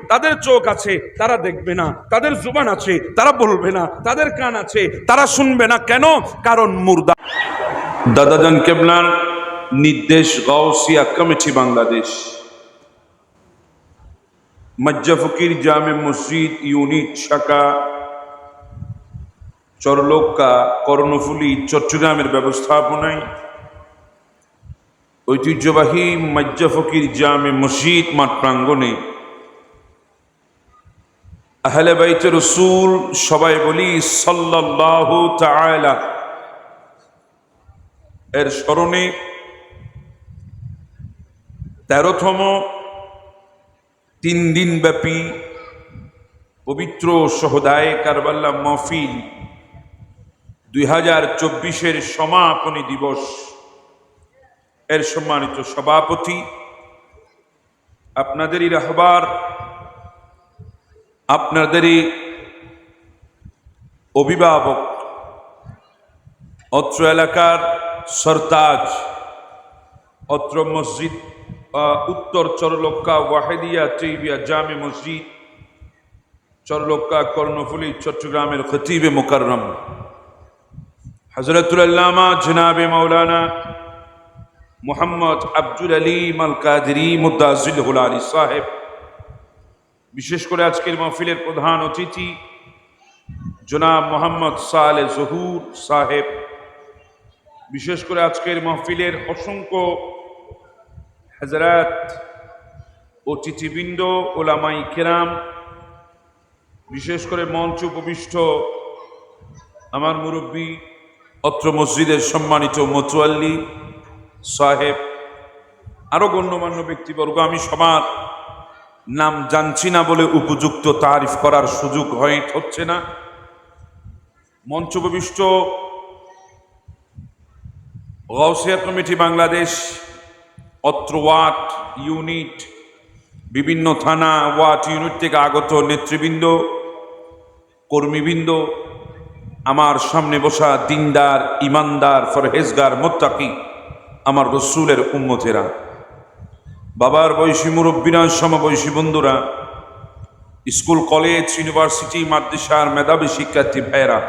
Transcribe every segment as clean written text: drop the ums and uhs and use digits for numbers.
তাদের চোখ আছে তারা দেখবে না, তাদের জুবান আছে তারা বলবে না, তাদের কান আছে তারা শুনবে না। কেন? কারণ মুর্দা। দাদাজান কেবলার নির্দেশ, গাউসিয়া কমিটি বাংলাদেশ, মজ্জা ফকির জামে মসজিদ ইউনিট শাখা চরলোক্কা কর্ণফুলী চট্টগ্রামের ব্যবস্থাপনায় ঐতিহ্যবাহী মজ্জা ফকির জামে মসজিদ মাঠ প্রাঙ্গণে আহলে বাইতে রসুল, সবাই বলি সাল্লাল্লাহু তাআলা এর স্মরণে 13তম 3 দিন ব্যাপী পবিত্র শহদায়ে কারবালা মাহফিল 2024-এর সমাপনী দিবস এর সম্মানিত সভাপতি, আপনাদেরই রাহবার, আপনাদেরই অভিভাবক, অত্র এলাকার সরতাজ, অত্র মসজিদ উত্তর চরলোক্কা ওয়াহিদিয়া তৈবিয়া জামে মসজিদ চরলোক্কা কর্ণফুলী চট্টগ্রামের খতিবে মুকাররম হযরতুল আল্লামা জনাবে মাওলানা মুহাম্মদ আব্দুল আলীম আল কাদেরী মুদ্দাজিলহুল আলী সাহেব, বিশেষ করে আজকের মাহফিলের প্রধান অতিথি জনাব মোহাম্মদ সালেহ জহুর সাহেব, বিশেষ করে আজকের মাহফিলের অসংখ্য হযরত অতিথিবৃন্দ, ওলামাই কেরাম, বিশেষ করে মঞ্চ উপবিষ্ট আমার মুরব্বী অত্র মসজিদের সম্মানিত মোতওয়াল্লি সাহেব, আরো গণ্যমান্য ব্যক্তিবর্গ, আমি সবার নাম জানছি না বলে উপযুক্ত তারিফ করার সুযোগ হচ্ছে না। মঞ্চ উপবিষ্ট গাউসিয়া কমিটি বাংলাদেশ, অত্র ওয়ার্ড ইউনিট, বিভিন্ন থানা ওয়ার্ড ইউনিট থেকে আগত নেতৃবৃন্দ, কর্মীবৃন্দ, আমার সামনে বসা দিনদার, ইমানদার, ফরহেজগার, মুত্তাকি আমার রসুলের উম্মতেরা, বাবার বয়সী মুরব্বীরা, সমবয়সী বন্ধুরা, স্কুল কলেজ ইউনিভার্সিটি মাদ্রাসার মেধাবী শিক্ষার্থী ভাইয়েরা,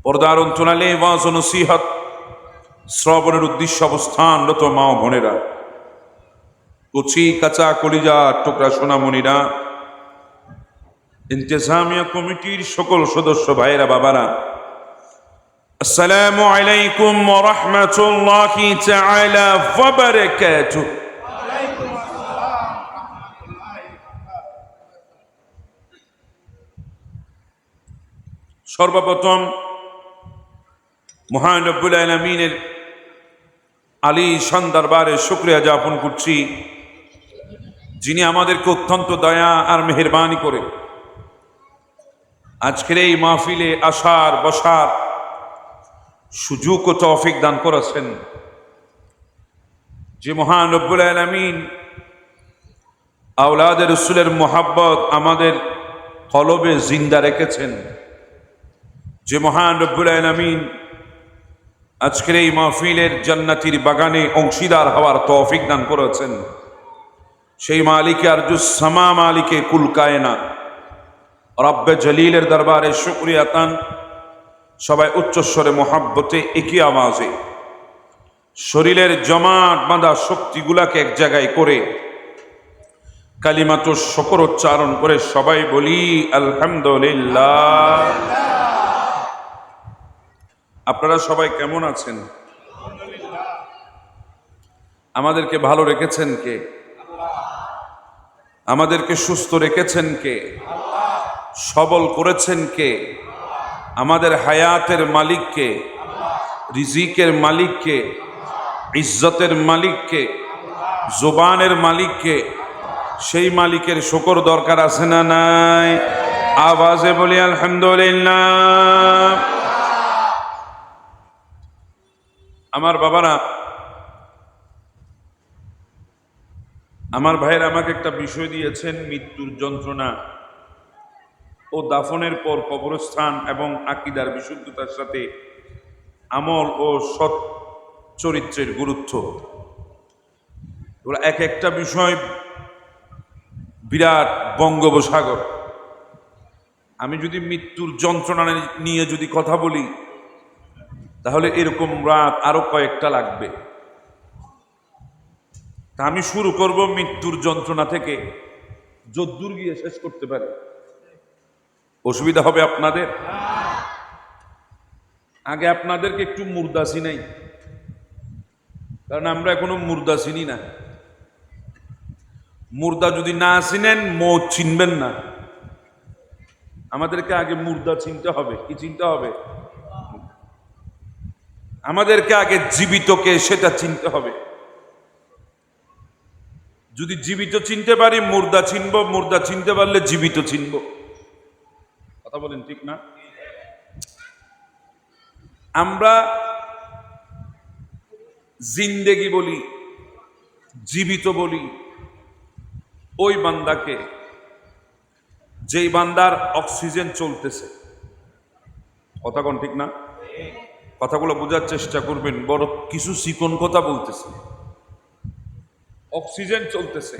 পর্দার অন্তরালে ওয়াজ ও নসিহত শ্রবণের উদ্দেশ্য অবস্থানরত মা ও বোনেরা, কচি কাঁচা কলিজা টুকরা সোনামণিরা, ইন্তেজামিয়া কমিটির সকল সদস্য ভাইয়েরা, বাবারা, আসসালামু আলাইকুম ওয়া রাহমাতুল্লাহি তাআলা ওয়া বারাকাতুহু। সর্বপ্রথম মহান রব্বুল আলামিনের আলিশান দরবারে শুকরিয়া জ্ঞাপন করছি, যিনি আমাদেরকে অত্যন্ত দয়া আর মেহেরবানি করে আজকের এই মাহফিলে আসার বসার সুযোগ ও তৌফিক দান করেছেন। যে মহান রব্বুল আলামিন আওলাদের রাসূলের মোহাব্বত আমাদের কলবে জিন্দা রেখেছেন, যে মহান রব্বুল আলামিন আজকের এই মাহফিলের জান্নাতির বাগানে অংশীদার হওয়ার তৌফিক দান করেছেন, সেই মালিকে আরজুস সামা, মালিকে কুল কায়নাত রব্বে জলিলের দরবারে শুকরিয়া তান। সবাই উচ্চস্বরে মোহাব্বতে একই আওয়াজে শরীরের জমাট বাঁধা শক্তিগুলাকে এক জায়গায় করে কালিমাতুশ শুকর উচ্চারণ করে সবাই বলি আলহামদুলিল্লাহ। আপনারা সবাই কেমন আছেন? আমাদেরকে ভালো রেখেছেন কে? আমাদেরকে সুস্থ রেখেছেন কে? সবল করেছেন কে? আমাদের হায়াতের মালিক কে? রিজিকের মালিক কে? ইজ্জতের মালিক কে? জবানের মালিক কে? সেই মালিকের শুকর দরকার আছে না নাই? আওয়াজে বলি আলহামদুলিল্লাহ। আমার বাবারা, আমার ভাইয়ের আমাকে একটা বিষয় দিয়েছেন, মৃত্যুর যন্ত্রণা ও দাফনের পর কবরস্থান এবং আকীদার বিশুদ্ধতার সাথে আমল ও সৎ চরিত্রের গুরুত্ব। ওরা এক একটা বিষয় বিরাট বঙ্গোপসাগর। আমি যদি মৃত্যুর যন্ত্রণা নিয়ে যদি কথা বলি তাহলে এরকম রাত আরো কয়েকটা লাগবে। তা আমি শুরু করব মৃত্যুর যন্ত্রণা থেকে, যদ্দূর গিয়ে শেষ করতে পারি। অসুবিধা হবে আপনাদের? আগে আপনাদেরকে একটু মুর্দা চিনাই, কারণ আমরা এখনো মুর্দা চিনি না। মুর্দা যদি না চিনেন মৌত চিনবেন না। আমাদেরকে আগে মুর্দা চিনতে হবে। কি চিনতে হবে? আমাদেরকে আগে জীবিতকে সেটা চিনতে হবে। যদি জীবিত চিনতে পারি মুর্দা চিনব, মুর্দা চিনতে পারলে জীবিত চিনব। কথা বলেন ঠিক না? আমরা জিন্দেগি বলি, জীবিত বলি ওই বান্দাকে যেই বান্দার অক্সিজেন চলতেছে। কথা কোন ঠিক না? কথাগুলো বোঝার চেষ্টা করবেন, বড় কিছু চিকন কথা বলতেছে। অক্সিজেন চলতেছে,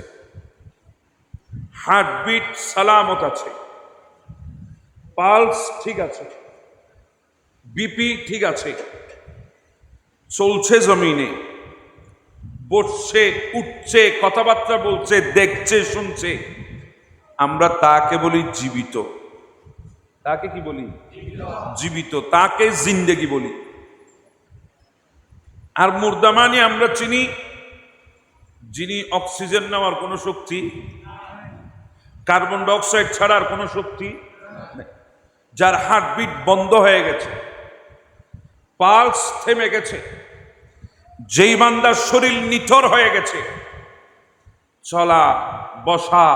হার্টবিট সালামত আছে, পালস ঠিক আছে, বিপি ঠিক আছে, চলছে জমিনে, বসছে, উঠছে, কথাবার্তা বলছে, দেখছে, শুনছে। আমরা তাকে বলি জীবিত। তাকে কি বলি? জীবিত। তাকে জিন্দেগি বলি। আর মুর্দা মানে আমরা চিনি যিনি অক্সিজেন নেওয়ার কোনো শক্তি, কার্বন ডাইঅক্সাইড ছাড়ার কোনো শক্তি নেই, যার হার্টবিট বন্ধ হয়ে গেছে, পালস থেমে গেছে, যেই বান্দার শরীর নিথর হয়ে গেছে, চলা, বসা,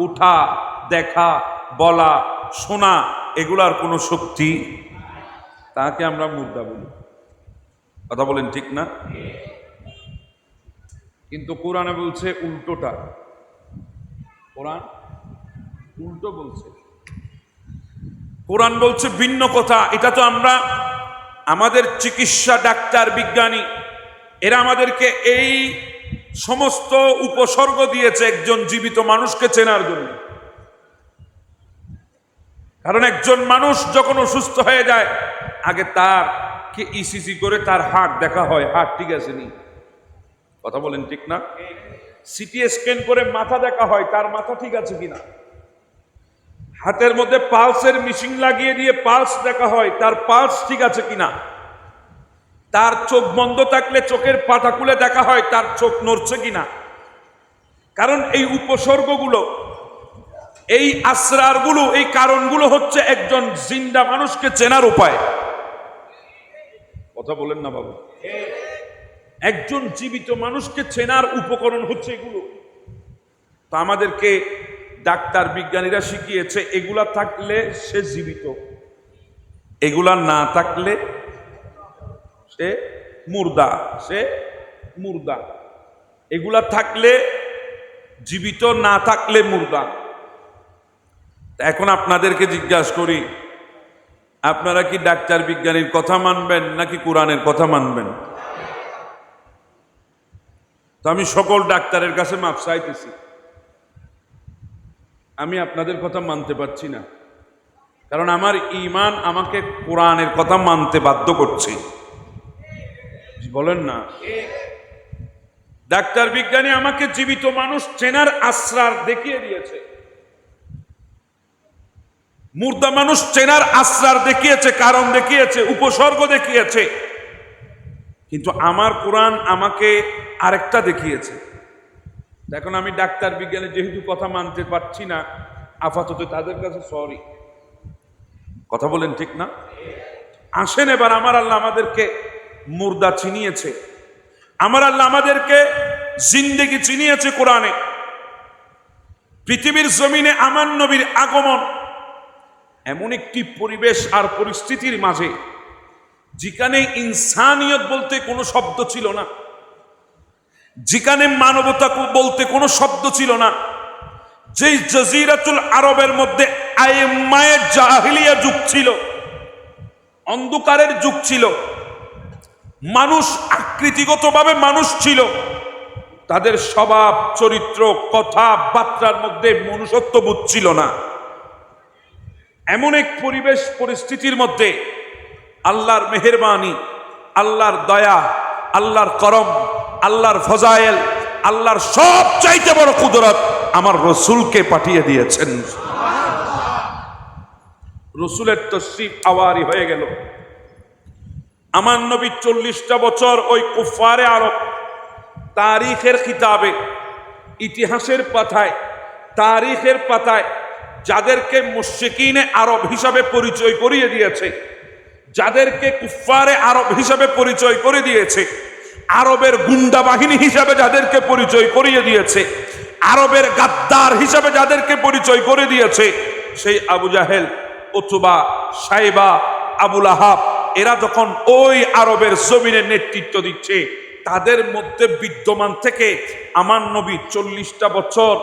উঠা, দেখা, বলা, শোনা এগুলার কোনো শক্তি, তাকে আমরা মুর্দা বলি। কথা বলেন ঠিক না? কিন্তু কোরআনে বলছে উল্টোটা। কোরআন উল্টো বলছে। কোরআন বলছে ভিন্ন কথা। এটা তো আমরা, আমাদের চিকিৎসা ডাক্তার বিজ্ঞানী এরা আমাদেরকে এই সমস্ত উপসর্গ দিয়েছে একজন জীবিত মানুষকে চেনার জন্য। কারণ একজন মানুষ যখন অসুস্থ হয়ে যায় আগে তার কে ইসিজি করে তার হার্ট দেখা হয়, হার্ট ঠিক আছে নি। কথা বলেন ঠিক না? সিটি স্ক্যান করে মাথা দেখা হয়, তার মাথা ঠিক আছে কিনা। হাতের মধ্যে পালসের মেশিন লাগিয়ে দিয়ে পালস দেখা হয়, তার পালস ঠিক আছে কিনা। তার চোখ বন্ধ থাকলে চোখের পাতা খুলে দেখা হয় তার চোখ নড়ছে কিনা। কারণ এই উপসর্গগুলো, এই আসরারগুলো, এই কারণগুলো হচ্ছে একজন জিন্দা মানুষকে চেনার উপায়। কথা বলেন না বাবু? একজন জীবিত মানুষকে চেনার উপকরণ হচ্ছে এগুলো। তো আমাদেরকে ডাক্তার বিজ্ঞানীরা শিখিয়েছে এগুলা থাকলে সে জীবিত, এগুলা না থাকলে সে মুর্দা। সে মুর্দা। এগুলা থাকলে জীবিত, না থাকলে মুর্দা। এখন আপনাদেরকে জিজ্ঞাসা করি, আপনারা কি ডাক্তার বিজ্ঞানীর কথা মানবেন নাকি কোরআনের কথা মানবেন? তো আমি সকল ডাক্তারের কাছে মাপ চাইতেছি, আমি আপনাদের কথা মানতে পারছি না। কারণ আমার ঈমান আমাকে কোরআনের কথা মানতে বাধ্য করছে। বলেন না? ডাক্তার বিজ্ঞানী আমাকে জীবিত মানুষ চেনার আসরার দেখিয়ে দিয়েছে, মুর্দা মানুষ চেনার আসরার দেখিয়েছে, কারণ দেখিয়েছে, উপসর্গ দেখিয়েছে। কিন্তু আমার কোরআন আমাকে আরেকটা দেখিয়েছে। এখন আমি ডাক্তার বিজ্ঞানী যেহেতু কথা মানতে পারছি না, আপাতত তাদের কাছে সরি। কথা বলেন ঠিক না? আসেন এবার আমার আল্লাহ আমাদেরকে মুর্দা চিনিয়েছে, আমার আল্লাহ আমাদেরকে জিন্দেগি চিনিয়েছে কোরআনে। পৃথিবীর জমিনে আমার নবীর আগমন এমন একটি পরিবেশ আর পরিস্থিতির মাঝে যেখানে ইনসানিয়ত বলতে কোনো শব্দ ছিল না, যেখানে মানবতা বলতে কোনো শব্দ ছিল না, যেই জাজিরাতুল আরবের মধ্যে আইম্মায়ে জাহিলিয়া যুগ ছিল, অন্ধকারের যুগ ছিল, মানুষ আকৃতিগতভাবে মানুষ ছিল তাদের স্বভাব চরিত্র কথা বার্তার মধ্যে মনুষ্যত্ব বোধ ছিল না। এমন এক পরিবেশ পরিস্থিতির মধ্যে আল্লাহর মেহেরবানি, আল্লাহর দয়া, আল্লাহর করম, আল্লাহর ফজায়েল, আল্লাহর সব চাইতে বড় কুদরত আমার রসুলকে পাঠিয়ে দিয়েছেন। রসুলের তশরিফ আওয়ারি হয়ে গেল। আমার নবী 40টা বছর ওই কুফারে আরব তারিখের কিতাবে, ইতিহাসের পাতায়, তারিখের পাতায় যাদেরকে মুশরিকিনে আরব হিসাবে পরিচয় করিয়ে দিয়েছে, যাদেরকে কুফারে আরব হিসাবে পরিচয় করে দিয়েছে, আরবের গুন্ডা বাহিনী হিসাবে যাদেরকে পরিচয় করিয়ে দিয়েছে, আরবের গাদ্দার হিসাবে যাদেরকে পরিচয় করে দিয়েছে, সেই আবু জাহেল, উতবা, সাইবা, আবুল আহাব, এরা যখন ওই আরবের জমিনের নেতৃত্ব দিচ্ছে, তাদের মধ্যে বিদ্যমান থেকে আমার নবী 40টা বছর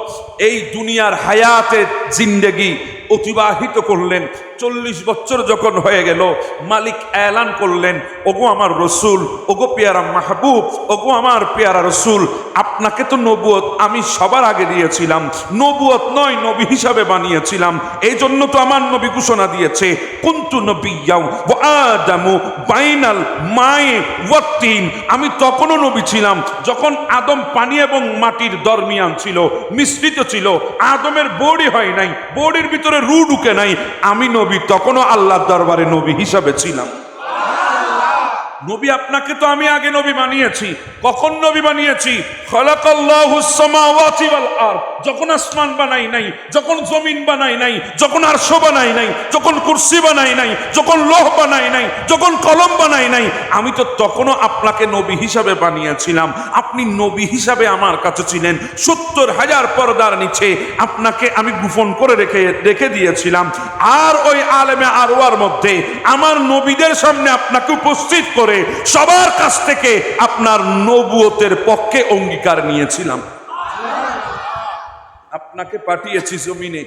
এই দুনিয়ার হায়াতের জিন্দেগি অতিবাহিত করলেন। 40 বছর যখন হয়ে গেল, মালিক এলান করলেন, ওগো আমার রসুল, ওগো পেয়ারা মাহবুব, ওগো আমার পেয়ারা রসুল, আপনাকে তো নবুয়ত আমি সবার আগে দিয়েছিলাম, নবুয়ত নয় নবী হিসাবে বানিয়েছিলাম। এই জন্য তো আমার নবী ঘোষণা দিয়েছে, কুনতু নবিয়্যাও ওয়া আদামু বাইনাল মাই ওয়া তিন। আমি তখনও নবী ছিলাম যখন আদম পানি এবং মাটির দরমিয়ান ছিল, মিশ্রিত ছিল। আদমের বডি হয় নাই, বডির ভিতরে রু ঢুকে নাই। আমি নবী তখনও আল্লাহর দরবারে নবী হিসাবে ছিলাম। নবী আপনাকে তো আমি আগে নবী বানিয়েছি। কখন নবী বানিয়েছি? খালাকাল্লাহুস সামাওয়াতি ওয়াল আরদ, যখন আসমান বানাই নাই, যখন জমিন বানাই নাই, যখন আরশ বানাই নাই, যখন কুরসি বানাই নাই, যখন লৌহ বানাই নাই, যখন কলম বানাই নাই, আমি তো তখনও আপনাকে নবী হিসাবে বানিয়েছিলাম। আপনি নবী হিসাবে আমার কাছে ছিলেন। 70,000 পর্দার নিচে আপনাকে আমি গোপন করে রেখে দিয়েছিলাম। আর ওই আলেমে আরওয়ার মধ্যে আমার নবীদের সামনে আপনাকে উপস্থিত করে সবার কাছ থেকে আপনার নবুয়তের পক্ষে অঙ্গীকার নিয়েছিলাম। আপনাকে পাঠিয়েছি জমিনে,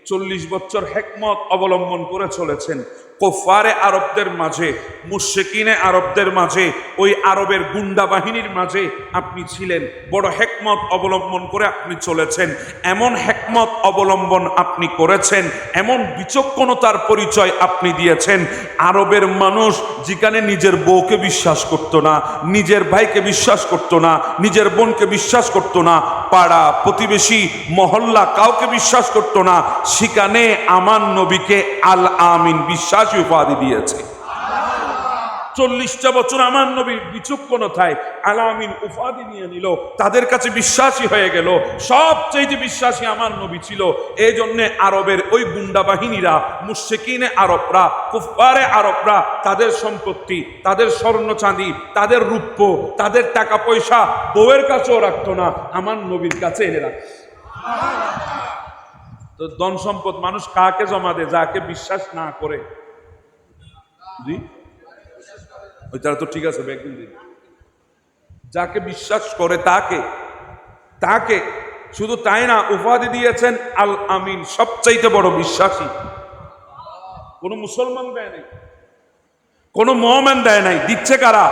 40 বছর হিকমত অবলম্বন করে চলেছেন। কুফারে আরবদের মাঝে, মুশরিকিনে আরবদের মাঝে, ওই আরবের গুন্ডা বাহিনীর মাঝে আপনি ছিলেন। বড় হিকমত অবলম্বন করে আপনি চলেছেন। এমন হিকমত অবলম্বন আপনি করেছেন, এমন বিচক্ষণতার পরিচয় আপনি দিয়েছেন। আরবের মানুষ যেখানে নিজের বউকে বিশ্বাস করত না, নিজের ভাইকে বিশ্বাস করত না, নিজের বোনকে বিশ্বাস করত না, পাড়া প্রতিবেশী মহল্লা কাউকে বিশ্বাস করত না, সেখানে আমার নবীকে আল আমিন বিশ্বাস উপাধি দিয়েছে। 40টা বছর আমার নবীর বিচক্ষণতায় আল আমিন উপাধি নিয়ে নিল, তাদের কাছে বিশ্বাসী হয়ে গেল। সবচেয়ে বিশ্বাসী আমার নবী ছিল। এই জন্য আরবের ওই গুন্ডা বাহিনীরা, মুশরিকিনে আরবরা, কুফারে আরবরা তাদের সম্পত্তি, তাদের স্বর্ণ চাঁদি, তাদের রূপ্য, তাদের টাকা পয়সা বউয়ের কাছেও রাখতো না, আমার নবীর কাছে এনে রাখত। তো ধন সম্পদ মানুষ কাকে জমা দেয়? যাকে বিশ্বাস না করে। জি, ওইটা তো ঠিক আছে, একদিন দিন। যাকে বিশ্বাস করে তাকে শুধু তাই না, উপাধি দিয়েছেন আল আমিন, সবচাইতে বড় বিশ্বাসী। কোন মুসলমান দেয় নাই, কোন মুমিন দেয় নাই। দিচ্ছে কারা?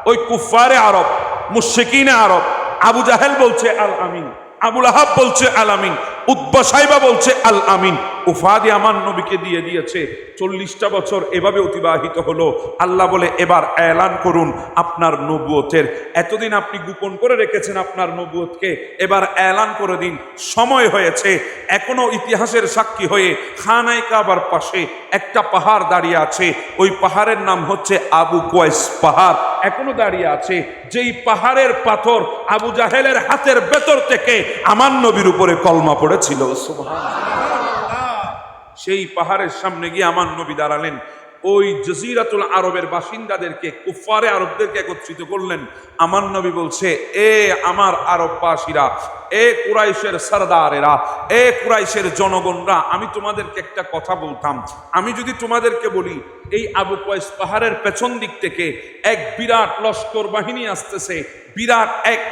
ওই কুফারে আরব, মুশরিকিনে আরব। আবু জাহেল বলছে আল আমিন, আবুল আহাব বলছে আল আমিন, উতবা সাইবা বলছে আল আমিন। উফাদি আমার নবীকে দিয়ে দিয়েছে। 40টা বছর এভাবে অতিবাহিত হলো। আল্লাহ বলে, এবার এলান করুন আপনার নবুয়তের। এতদিন আপনি গোপন করে রেখেছেন আপনার নবুয়তকে, এবার এলান করে দিন। সময় হয়েছে। এখনো ইতিহাসের সাক্ষী হয়ে খানায়ে কাবার পাশে একটা পাহাড় দাঁড়িয়ে আছে। ওই পাহাড়ের নাম হচ্ছে আবু কুয়াইস পাহাড়, এখনো দাঁড়িয়ে আছে। যেই পাহাড়ের পাথর আবু জাহেলের হাতের ভেতর থেকে আমার নবীর উপরে কলমা পড়েছিল। সুবহানাল্লাহ। সেই পাহাড়ের সামনে গিয়ে আমার নবী দাঁড়ালেন। ওই জজিরাতুল আরবের বাসিন্দাদেরকে, কুফারে আরবদেরকে একত্রিত করলেন। আমার নবী বলছে, এ আমার আরববাসীরা, এ কুরাইশের সরদারেরা, এ কুরাইশের জনগণরা, আমি তোমাদেরকে একটা কথা বলতাম। আমি যদি তোমাদেরকে বলি, এই আবু কুয়াইস পাহাড়ের পেছন দিক থেকে এক বিরাট লস্কর বাহিনী আসতেছে, বিরাট এক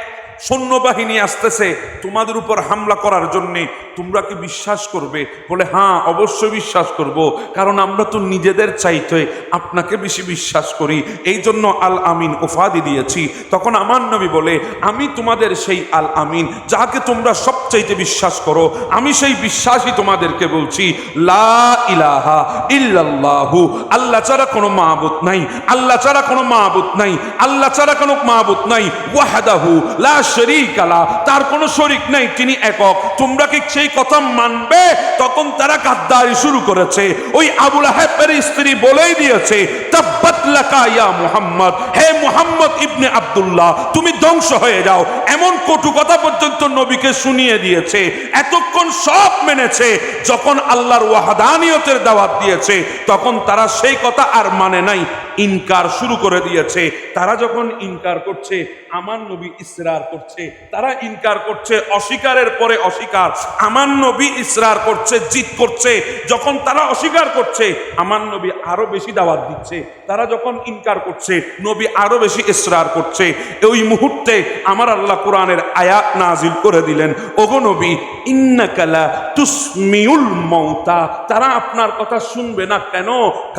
সৈন্যবাহিনী আসতেছে তোমাদের উপর হামলা করার জন্যে, তোমরা কি বিশ্বাস করবে? বলে হ্যাঁ অবশ্যই বিশ্বাস করব, কারণ আমরা তো নিজেদের চাইতে আপনাকে বেশি বিশ্বাস করি, এই জন্য আল আমিন উপাধি দিয়েছি। তখন আমার নবী বলে আমি তোমাদের সেই আল আমিন যাকে তোমরা সবচাইতে বিশ্বাস করো, আমি সেই বিশ্বাসই তোমাদেরকে বলছি, লা ইলাহা ইল্লাল্লাহু, আল্লাহ ছাড়া কোনো মাবুদ নাই, আল্লাহ ছাড়া কোনো মাবুদ নাই, আল্লাহ ছাড়া কোনো মাবুদ নাই, ওয়াহদাহু লা শারীকা লা, তার কোনো শরীক নাই, তিনি একক। তোমরা কি সেই কথা মানবে? তখন তারা গাদ্দারি শুরু করেছে। ওই আবু লাহাবের স্ত্রী বলেই দিয়েছে, তাব্বাত লাকা ইয়া মুহাম্মদ, হে মুহাম্মদ ইবনে আব্দুল্লাহ তুমি ধ্বংস হয়ে যাও, এমন কটু কথা পর্যন্ত নবীকে শুনিয়ে দিয়েছে। এতক্ষণ সব মেনেছে, যখন আল্লাহর ওয়াহদানিয়তের দাওয়াত দিয়েছে তখন তারা সেই কথা আর মানে নাই, ইনকার শুরু করে দিয়েছে। তারা যখন ইনকার করছে, আমার নবী ইসরার করছে, তারা ইনকার করছে, অস্বীকারের পরে অস্বীকার, আমার নবী ইসরার করছে, জিদ করছে। যখন তারা অস্বীকার করছে, আমার নবী আরো বেশি দাওয়াত দিচ্ছে। তারা যখন ইনকার করছে, নবী আরো বেশি ইসরার করছে। ওই মুহূর্তে আমার আল্লাহ কোরআনের আয়াত নাজিল করে দিলেন, ওগো নবী ইন্নাকা লা তুসমিউল মাউতা, তারা আপনার কথা শুনবে না। কেন?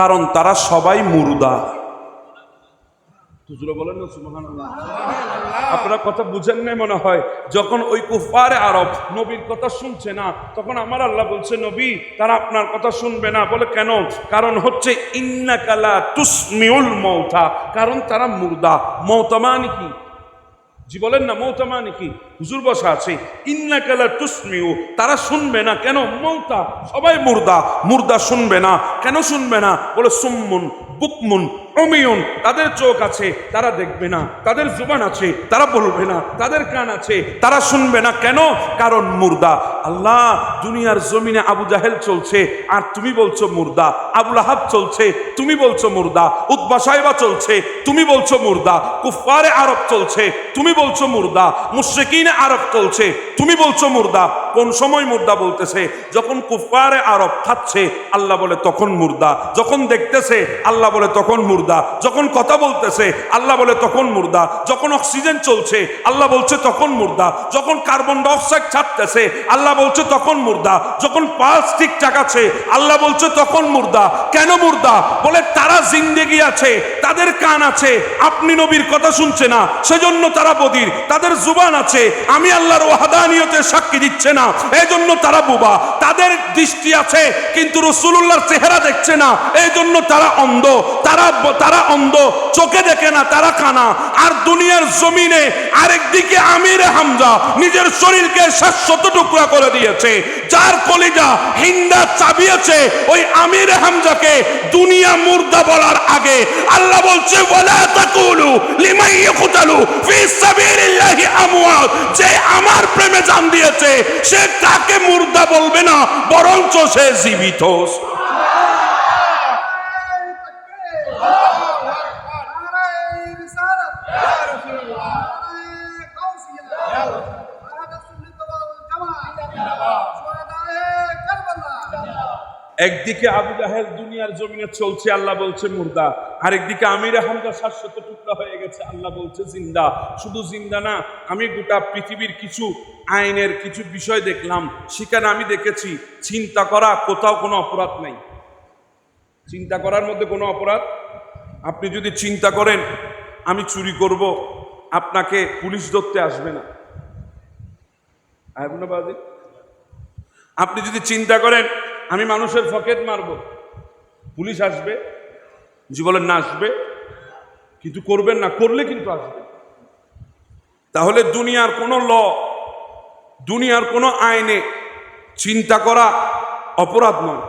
কারণ তারা সবাই মুর্দা। বলেন না সুবহানাল্লাহ। আপনারা কথা বুঝেন নাই মনে হয়। যখন ওই কুফারে আরব নবীর কথা শুনছে না, তখন আমার আল্লাহ বলছে নবী তারা আপনার কথা শুনবে না। বলে কেন? কারণ হচ্ছে ইন্নাকা লা তুসমিউল মাউতা, কারণ তারা মুর্দা। মাউতা মানে কি? জি বলেন না, মৌতা মানে কি? হুজুর বসা আছে, ইন্নাকা লা তুসমিউ, তারা শুনবে না। কেন? মৌতা, সবাই মুর্দা, মুর্দা শুনবে না। কেন শুনবে না? বলে সুম্মুন বুকমুন উমিয়ুন, তাদের চোখ আছে তারা দেখবে না, তাদের জুবান আছে তারা বলবে না, তাদের কান আছে তারা শুনবে না। কেন? কারণ মুর্দা। আল্লাহ দুনিয়ার জমিনে আবু জাহেল চলছে আর তুমি বলছো মুর্দা, আবু লাহাব চলছে তুমি বলছো মুর্দা, উতবা সাইবা চলছে তুমি বলছো মুর্দা, কুফারে আরব চলছে তুমি বলছো মুর্দা, মুশরিকিনে আরব চলছে তুমি বলছো মুর্দা। কোন সময় মুর্দা বলতেছে? যখন কুফারে আরব খাচ্ছে আল্লাহ বলে তখন মুর্দা, যখন দেখতেছে আল্লাহ বলে তখন মুর্দা, যখন কথা বলতেছে আল্লাহ বলে তখন মুর্দা, যখন অক্সিজেন চলছে আল্লাহ বলছে তখন মুর্দা, যখন কার্বন ডাইঅক্সাইড ছাড়তেছে আল্লাহ বলছে তখন মুর্দা, যখন পালস ঠিকঠাক আছে আল্লাহ বলছে তখন মুর্দা। কেন মুর্দা? বলে তারা জিন্দেগি আছে, তাদের কান আছে, আপনি নবীর কথা শুনছে না সেজন্য তারা বধির, তাদের জুবান আছে, আমি আল্লাহর ওয়াহদানিয়তের সাক্ষী দিচ্ছে না এই জন্য তারা বোবা, তাদের দৃষ্টি আছে কিন্তু রাসূলুল্লাহর চেহারা দেখছে না এই জন্য তারা অন্ধ, তারা অন্ধ, চোখে দেখে না, তারা কানা। আর দুনিয়ার জমিনে আরেকদিকে আমির হামজা নিজের শরীরকে 700 টুকরা করে দিয়েছে, যার কলিজা হিন্দা চাবিয়েছে ওই আমির হামজাকে দুনিয়া মুর্দা বলার আগে আল্লাহ বলছে ওয়ালা তাকুলু লিমান ইয়াকতালু ফি সাবিলিল্লাহি আমওয়াত, যে আমার প্রেমে জান দিয়েছে সে তাকে মুর্দা বলবে না, বরঞ্চ সে জীবিত। একদিকে আবু জাহেল দুনিয়ার জমিনে চলছে আল্লাহ বলছে মুর্দা, আরেকদিকে আমির হামজা 700 টুকরা হয়ে গেছে আল্লাহ বলছে জিন্দা। শুধু জিন্দা না, আমি গোটা পৃথিবীর কিছু আইনের কিছু বিষয় দেখলাম, সেখানে আমি দেখেছি চিন্তা করা কোথাও কোনো অপরাধ নাই। চিন্তা করার মধ্যে কোনো অপরাধ। আপনি যদি চিন্তা করেন আমি চুরি করব, আপনাকে পুলিশ ধরতে আসবে না। আপনি যদি চিন্তা করেন আমি মানুষের পকেট মারব, পুলিশ আসবে? জি বলেন না, আসবে। কিন্তু করবেন না, করলে কিন্তু আসবে। তাহলে দুনিয়ার কোনো ল, দুনিয়ার কোনো আইনে চিন্তা করা অপরাধ নয়।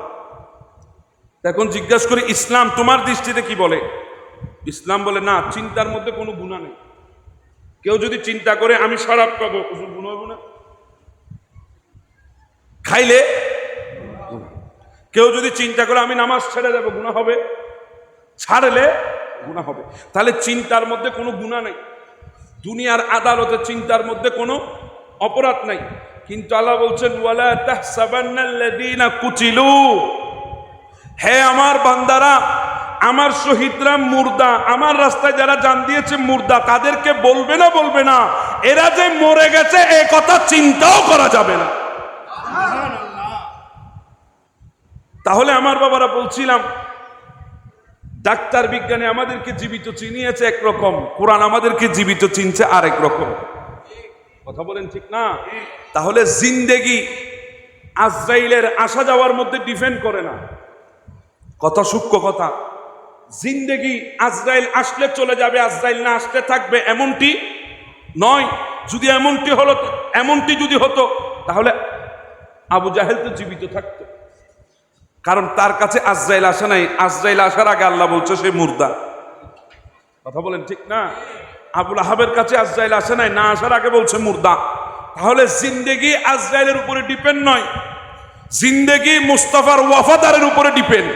এখন জিজ্ঞাসা করি ইসলাম তোমার দৃষ্টিতে কি বলে? ইসলাম বলে না, চিন্তার মধ্যে কোনো গুনাহ নেই। কেউ যদি চিন্তা করে আমি শরাব খাবো, গুনাহ হবে না? খাইলে কেউ যদি চিন্তা করে আমি নামাজ ছেড়ে দেবো, গুনাহ হবে? ছাড়লে গুনাহ হবে। তাহলে চিন্তার মধ্যে কোনো গুনাহ নেই। দুনিয়ার আদালতে চিন্তার মধ্যে কোনো অপরাধ নাই। কিন্তু আল্লাহ বলছেন ওয়ালা তাহসাবান্নাল্লাযীনা কুতিলু, হে আমার বান্দারা আমার শহীদরা মুর্দা, আমার রাস্তায় যারা জান দিয়েছে মুর্দা, তাদেরকে বলবে না এরা যে মরে গেছে এ কথা চিন্তাও করা যাবে না। তাহলে আমার বাবারা বলছিলাম, ডাক্তার বিজ্ঞানী আমাদেরকে জীবিত চিনিয়েছে একরকম, কোরআন আমাদেরকে জীবিত চিনছে আরেক রকম। কথা বলেন ঠিক না? তাহলে জিন্দেগি আজরাইলের আসা যাওয়ার মধ্যে ডিপেন্ড করে না। কথা সূক্ষ্ম কথা। জিন্দেগি আজরাইল আসলে চলে যাবে, আজরাইল না আসলে থাকবে, এমনটি নয়। যদি এমনটি যদি হতো তাহলে আবু জাহেল তো জীবিত থাকতো, কারণ তার কাছে আজরাইল আসে নাই। আজরাইল আসার আগে আল্লাহ বলছে সে মুর্দা। কথা বলেন ঠিক না? আবুল আহাবের কাছে আজরাইল আসে নাই, না আসার আগে বলছে মুর্দা। তাহলে জিন্দেগি আজরাইলের উপরে ডিপেন্ড নয়, জিন্দেগি মুস্তাফার ওয়াফাদারের উপরে ডিপেন্ড।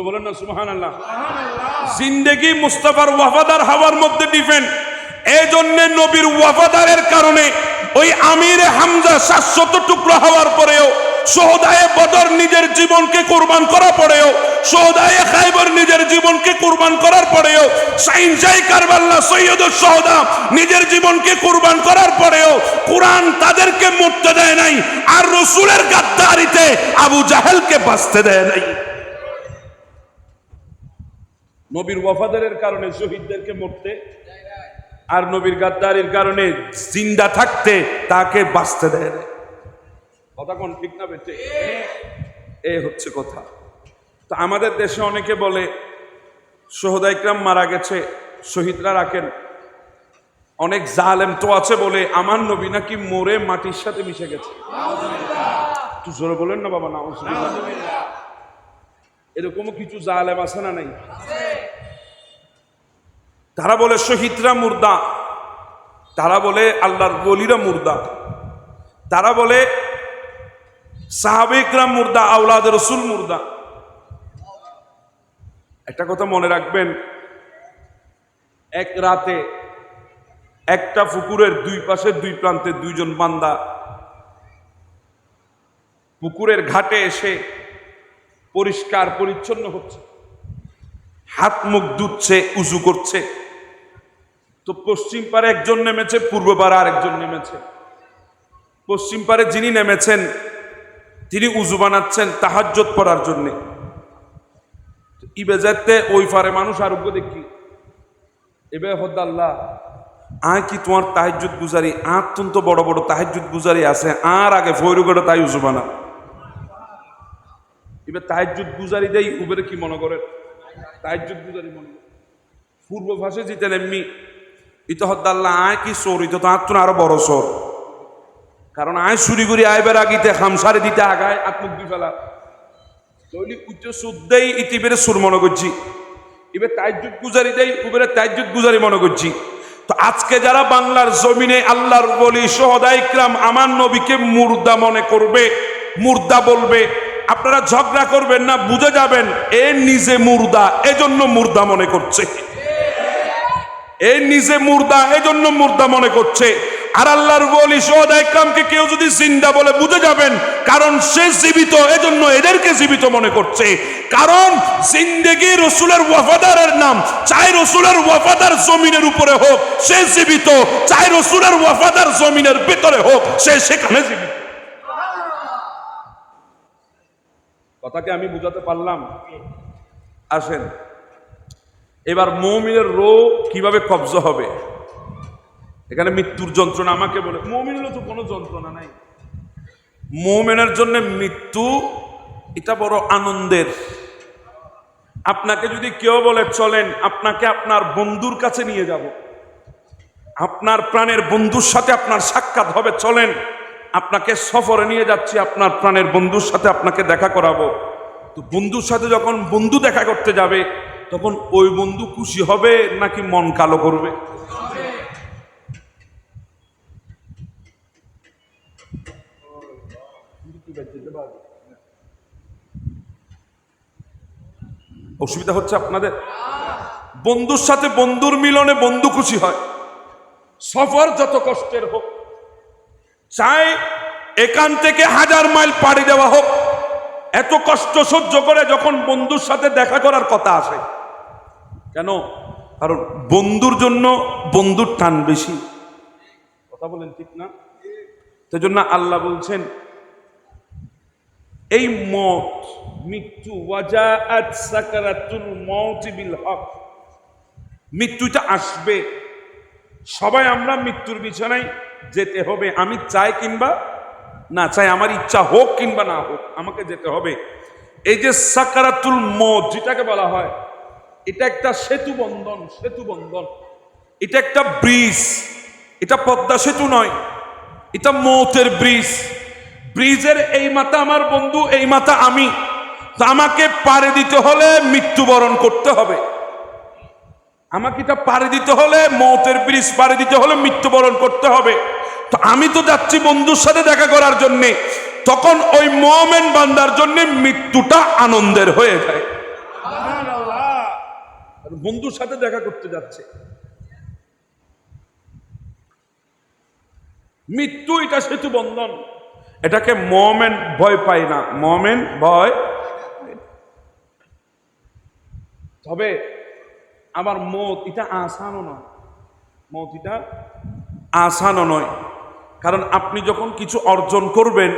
বলেন না সুবহানাল্লাহ। জিন্দেগি মুস্তাফার ওয়াফাদার হওয়ার মধ্যে ডিপেন্ড। এই জন্য নবীর ওয়াফাদারের কারণে ওই আমিরে হামজা 700 টুকরো হওয়ার পরেও, শোহদায়ে বদর নিজের জীবনকে কুরবান করার পরেও, শোহদায়ে খায়বর নিজের জীবনকে কুরবান করার পরেও, শাহিনশাহ কারবালা সৈয়দুশ শুহাদা নিজের জীবনকে কুরবান করার পরেও কুরআন তাদেরকে মরতে দেয় নাই, আর রাসূলের গাদ্দারিতে আবু জাহেলকে বাঁচতে দেয় নাই। নবীর ওয়াফাদারের কারণে শহীদদেরকে মরতে, আর নবীর গাদ্দারির কারণে জিন্দা থাকতে তাকে বাঁচতে দেয় না। কথা কোন ঠিক না বেটে? এই হচ্ছে কথা। তো আমাদের দেশে অনেকে বলে শহীদ ইকরাম মারা গেছে, শহীদরা রাখেন। অনেক জালেম তো আছে বলে আমার নবী নাকি মরে মাটির সাথে মিশে গেছে। একটু জোরে বলেন না বাবা, নাউজুবিল্লাহ। এরকমও কিছু জালেম আছে না নাই? তারা বলে শহীদরা মুর্দা, তারা বলে আল্লাহর ওলিরা মুর্দা, তারা বলে সাহাবে ইকরাম মুর্দা, আওলাদ রাসূল মুর্দা। একটা কথা মনে রাখবেন, এক রাতে একটা পুকুরের দুই পাশে দুই প্রান্তে দুইজন বান্দা পুকুরের ঘাটে এসে পরিষ্কার পরিচ্ছন্ন হচ্ছে, হাত মুখ ধুচ্ছে, উযু করছে। তো পশ্চিম পারে একজন নেমেছে, পূর্ব পারে আরেকজন নেমেছে। পশ্চিম পারে যিনি নেমেছেন তিনি উযু বানাচ্ছেন তাহাজ্জুদ পড়ার জন্য। ইবে যেতে ওই পারে মানুষ আরোগ্য দেখি, এবে হদ আল্লাহ আয় কি তোমার তাহাজ্জুদ গুজারি, অত্যন্ত বড় বড় তাহাজ্জুদ গুজারি আছে, আর আগে ফয়রুগড়ে তাই উযু বানা। এবার তাহাজ্জুদ গুজারি দেই উবেরে কি মনে করে, তাহাজ্জুদ গুজারি মনে করে। পূর্ব ভাষে জিতেন এমনি ইতো হদ আল্লাহ আয় কি চোর, ইতো তো আত্মন আরো বড় চোর, কারণ আয় চুরি করি আইবার আগিতে খামসারে দিতে আগায় আত্মুক দি ফেলা। তৈলি উচ্চ সুদ দেই ইতিবেরে সুর মনে করছি, এবার তাহাজ্জুদ গুজারি দেই উবেরে তাহাজ্জুদ গুজারি মনে করছি। তো আজকে যারা বাংলার জমিনে আল্লাহর ওলি শুহাদা ইকরাম আমার নবীকে মুর্দা মনে করবে, মুর্দা বলবে, আপনারা ঝগড়া করবেন না, বুঝে যাবেন এ নিজে মুর্দা, এজন্য মুর্দা মনে করছে। এ নিজে মুর্দা, এজন্য মুর্দা মনে করছে। আর আল্লাহর ওলি শুহাদা ইকরামকে কেউ যদি জিন্দা বলে বুঝে যাবেন কারণ সে জীবিত, এজন্য এদেরকে জীবিত মনে করছে। কারণ জিন্দেগি রাসূলের ওয়াফাদারের নাম, চাই রাসূলের ওয়াফাদার জমিনের উপরে হোক সে জীবিত, চাই রাসূলের ওয়াফাদার জমিনের ভিতরে হোক সে সেখানে জীবিত। কথাকে আমি বুঝাতে পারলাম? আসেন এবার মুমিনের রূহ কিভাবে কবজা হবে। এখানে মৃত্যুর যন্ত্রণা আমাকে বলে, মুমিনের তো কোনো যন্ত্রণা নাই। মুমিনের জন্য মৃত্যু এটা বড় আনন্দের। আপনাকে যদি কেউ বলে চলেন আপনাকে আপনার বন্ধুর কাছে নিয়ে যাব, আপনার প্রাণের বন্ধুর সাথে আপনার সাক্ষাৎ হবে, চলেন আপনাকে সফরে নিয়ে যাচ্ছি, আপনার প্রাণের বন্ধুর সাথে আপনাকে দেখা করাবো। তো বন্ধুর সাথে যখন বন্ধু দেখা করতে যাবে তখন ওই বন্ধু খুশি হবে নাকি মন কালো করবে? অসুবিধা হচ্ছে আপনাদের? বন্ধুর সাথে বন্ধুর মিলনে বন্ধু খুশি হয়। সফর যত কষ্টের হোক, চাই এখান থেকে 1000 মাইল পাড়ি দেওয়া হোক, এত কষ্ট সহ্য করে যখন বন্ধুর সাথে দেখা করার কথা আসে, কেন? কারণ বন্ধুর জন্য বন্ধুর টান বেশি। কথা বলেন ঠিক না? সেজন্য আল্লাহ বলছেন এই মত, মৃত্যু, ওয়াজাআত সাকারাতুল মাউত বিল হক, মৃত্যুটা আসবে। সবাই আমরা মৃত্যুর বিছানায় যেতে হবে, আমি চাই কিংবা না চাই, আমার ইচ্ছা হোক কিংবা না হোক, আমাকে যেতে হবে। এই যে সাকারাতুল মউত যেটাকে বলা হয়, এটা একটা সেতু বন্ধন, সেতু বন্ধন, এটা একটা ব্রিজ। এটা পদ্মা সেতু নয়, এটা মৌতের ব্রিজ। ব্রিজের এই মাথা আমার বন্ধু, এই মাথা আমি। তো আমাকে পাড়ি দিতে হলে মৃত্যুবরণ করতে হবে। আমাকে এটা পাড়ি দিতে হলে, মৌতের ব্রিজ পাড়ি দিতে হলে মৃত্যুবরণ করতে হবে। তো আমি তো যাচ্ছি বন্ধুর সাথে দেখা করার জন্যে। তখন ওই মুমিন বান্দার জন্য মৃত্যুটা আনন্দের হয়ে যায়। বন্ধুর সাথে দেখা করতে যাচ্ছে, মৃত্যু এটা সেতু বন্ধন। এটাকে মুমিন ভয় পায় না, মুমিন ভয়। তবে আমার মত এটা আসানও নয়, মত এটা আসানও নয়। কারণ আপনি যখন কিছু অর্জন করবেন,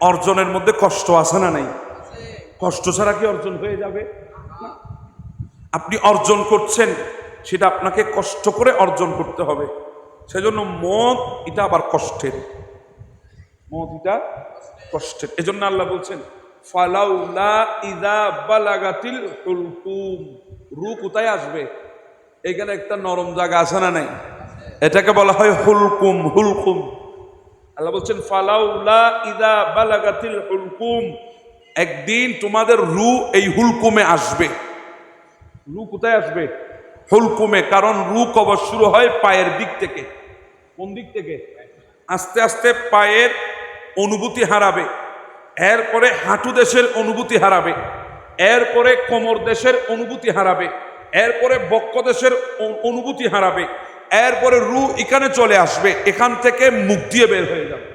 অর্জনের মধ্যে কষ্ট আছে না নাই? কষ্ট ছাড়া কি অর্জন হয়ে যাবে? আপনি অর্জন করছেন, সেটা আপনাকে কষ্ট করে অর্জন করতে হবে। সেজন্য মত এটা আবার কষ্টের, মত এটা কষ্টের। এজন্য আল্লাহ বলছেন ফালাউলা ইযা বালাগাতিল হুলকুম, রূহ কোথায় আসবে? এখানে একটা নরম জায়গা আছে না নাই? এটাকে বলা হয় হুলকুম, হুলকুম। আল্লাহ বলছেন ফালাউলা ইযা বালাগাতিল হুলকুম, একদিন তোমাদের রূহ এই হুলকুমে আসবে। রূহ কোথায় আসবে? হুলকুমে। কারণ রূহ কবজ শুরু হয় পায়ের দিক থেকে। কোন দিক থেকে? আস্তে আস্তে পায়ের অনুভূতি হারাবে, এরপরে হাঁটু দেশের অনুভূতি হারাবে, এরপরে কোমর দেশের অনুভূতি হারাবে, এরপরে বক্ষ দেশের অনুভূতি হারাবে, এরপরে রূহ এখানে চলে আসবে, এখান থেকে মুখ দিয়ে বের হয়ে যাবে।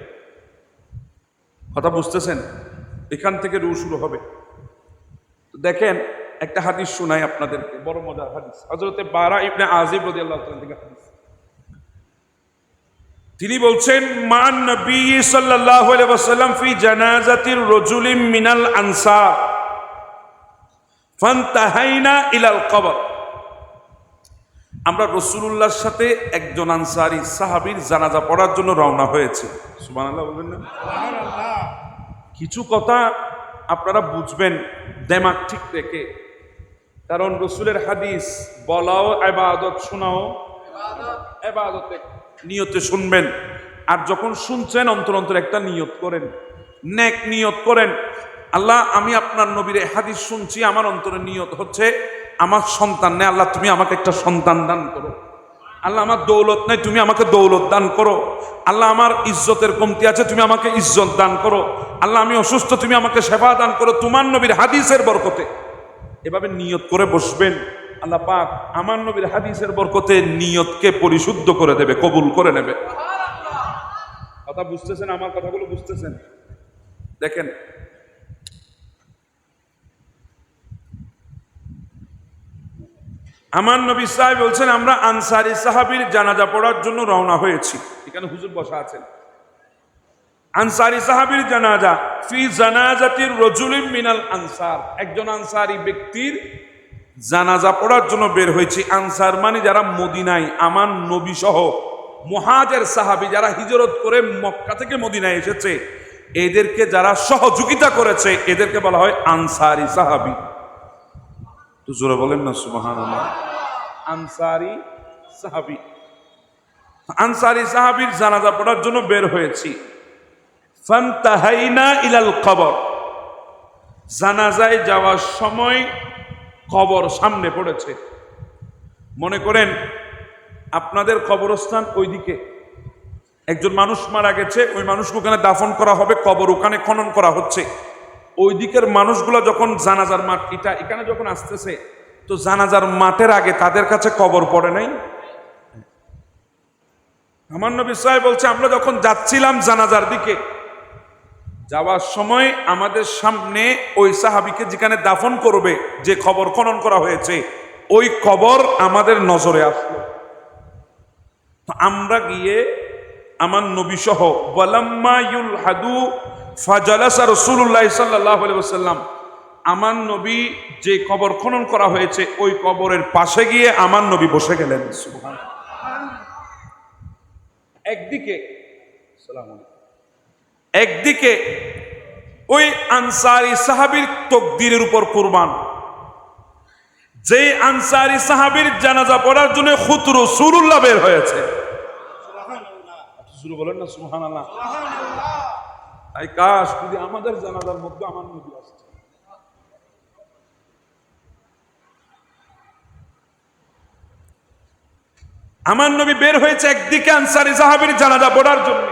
কথা বুঝতেছেন? এখান থেকে রূহ শুরু হবে। দেখেন একটা হাদিস শোনাই আপনাদেরকে, বড় মজার হাদিস। হযরতে বারা ইবনে আযিব রাদিয়াল্লাহু তাআলা থেকে হাদিস। তিনি বলছেন মান নবী সাল্লাল্লাহু আলাইহি ওয়াসাল্লাম ফি জানাজাতির রাজুলিন মিনাল আনসার ফান্তাহাইনা ইলাল কবর। আমরা রাসূলুল্লাহর সাথে একজন আনসারী সাহাবীর জানাজা পড়ার জন্য রওনা হয়েছে। সুবহানাল্লাহ বলবেন না? সুবহানাল্লাহ। কিছু কথা আপনারা বুঝবেন দিমাগ ঠিক রেখে, কারণ রাসূলের হাদিস বলাও ইবাদত, শোনাও ইবাদত। নিয়তে শুনবেন, আর যখন শুনছেন অন্তর অন্তর একটা নিয়ত করেন, নেক নিয়ত করেন। আল্লাহ আমি আপনার নবীর হাদিস শুনছি, আমার অন্তরে নিয়ত হচ্ছে আমার সন্তান নেই, আল্লাহ তুমি আমাকে একটা সন্তান দান করো। আল্লাহ আমার দৌলত নেই, তুমি আমাকে দৌলত দান করো। আল্লাহ আমার ইজ্জতের কমতি আছে, তুমি আমাকে ইজ্জত দান করো। আল্লাহ আমি অসুস্থ, তুমি আমাকে সেবা দান করো তোমার নবীর হাদিসের বরকতে। এভাবে নিয়ত করে বসবেন, আল্লাহ পাক আমার নবীর হাদিসের বরকতে নিয়তকে পরিশুদ্ধ করে দেবে, কবুল করে নেবে। কথা বুঝতেছেন? আমার কথাগুলো বুঝতেছেন? দেখেন আমার নবী সাহেব বলছেন আমরা আনসারী সাহাবীর জানাজা পড়ার জন্য রওনা হয়েছি। এখানে হুজুর বসা আছেন। আনসারী সাহাবীর জানাজা, ফি জানাজাতির রাজুলিন মিনাল আনসার, একজন আনসারী ব্যক্তির জানাজা পড়ার জন্য বের হয়েছি। আনসার মানে যারা মদিনায় আমার নবী সহ মুহাজির সাহাবী যারা হিজরত করে মক্কা থেকে মদিনায় এসেছে, এদেরকে যারা সহযোগিতা করেছে এদেরকে বলা হয় আনসারী সাহাবী। তো জোরে বলেন না সুবহানাল্লাহ। আনসারী সাহাবী, আনসারী সাহাবীর জানাজা পড়ার জন্য বের হয়েছি। ফান্তাহাইনা ইলাল কবর, জানাজায় যাওয়ার সময় কবর সামনে পড়েছে। মনে করেন আপনাদের কবরস্থান ওইদিকে, একজন মানুষ মারা গেছে, ওই মানুষকে ওখানে দাফন করা হবে, কবর ওখানে খনন করা হচ্ছে। ওই দিকের মানুষগুলো যখন জানাজার মাঠ এটা এখানে যখন আসতেছে, তো জানাজার মাঠের আগে তাদের কাছে কবর পড়ে নাই। আমার নবী সাহেব বলছে আমরা যখন যাচ্ছিলাম জানাজার দিকে, যাওয়ার সময় আমাদের সামনে ওই সাহাবীকে যেখানে দাফন করবে, যে কবর খনন করা হয়েছে, ওই কবর আমাদের নজরে আসলো। আমরা গিয়ে আমার নবী সহ ওয়ালাম্মা ইউলহাদু ফাজালাসা রাসূলুল্লাহ সাল্লাল্লাহু আলাইহি ওয়াসাল্লাম, আমার নবী যে কবর খনন করা হয়েছে ওই কবরের পাশে গিয়ে আমার নবী বসে গেলেন। সুবহানাল্লাহ। একদিকে ওই আনসারী সাহাবীর তাকদীরের উপর কুরবান, যে আনসারী সাহাবীর জানাজা পড়ার জন্য খুদ রাসূলুল্লাহ বের হয়েছে। সুবহানাল্লাহ, বলেন না সুবহানাল্লাহ। তাই কাশ যদি আমাদের জানাজার মধ্যে আমার নবী আসতো। আমার নবী বের হয়েছে একদিকে আনসারী সাহাবীর জানাজা পড়ার জন্য,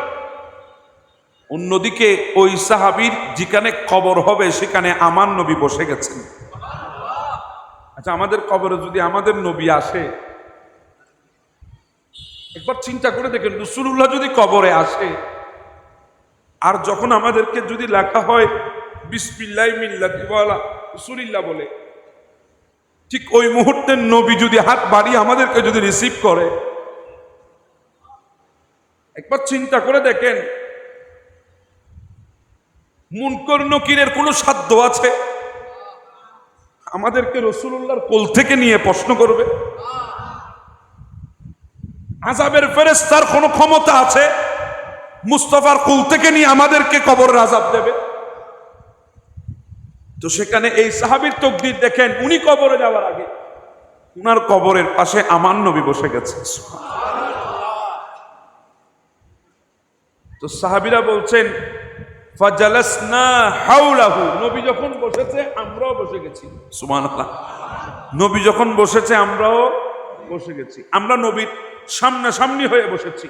অন্যদিকে ওই সাহাবীর যেখানে কবর হবে সেখানে আমার নবী বসে গেছেন। আচ্ছা, আমাদের কবরে যদি আমাদের নবী আসে, একবার চিন্তা করে দেখেন, রাসূলুল্লাহ যদি কবরে আসে, আর যখন আমাদেরকে যদি লেখা হয় বিসমিল্লাহ মিল্লাতি ওয়ালা রাসূলিল্লাহ বলে, ঠিক ওই মুহূর্তে নবী যদি হাত বাড়িয়ে আমাদেরকে যদি রিসিভ করে, একবার চিন্তা করে দেখেন, মুনকার নকিরের কোনো সাধ্য আছে আমাদেরকে রাসূলুল্লাহর কোল থেকে নিয়ে প্রশ্ন করবে? আযাবের ফেরেশতার কোনো ক্ষমতা আছে মুস্তাফার কোল থেকে নিয়ে আমাদেরকে কবরের আযাব দেবে? তো সেখানে এই সাহাবীর তাকদীর দেখেন, উনি কবরে যাওয়ার আগে উনার কবরের পাশে আমার নবী বসে গেছে। তো সাহাবীরা বলছেন ফাজালাসনা হাওলাহু, নবী যখন বসেছে আমরাও বসে গেছি। সুবহানাল্লাহ। নবী যখন বসেছে আমরাও বসে গেছি। আমরা নবীর সামনাসামনি হয়ে বসেছি,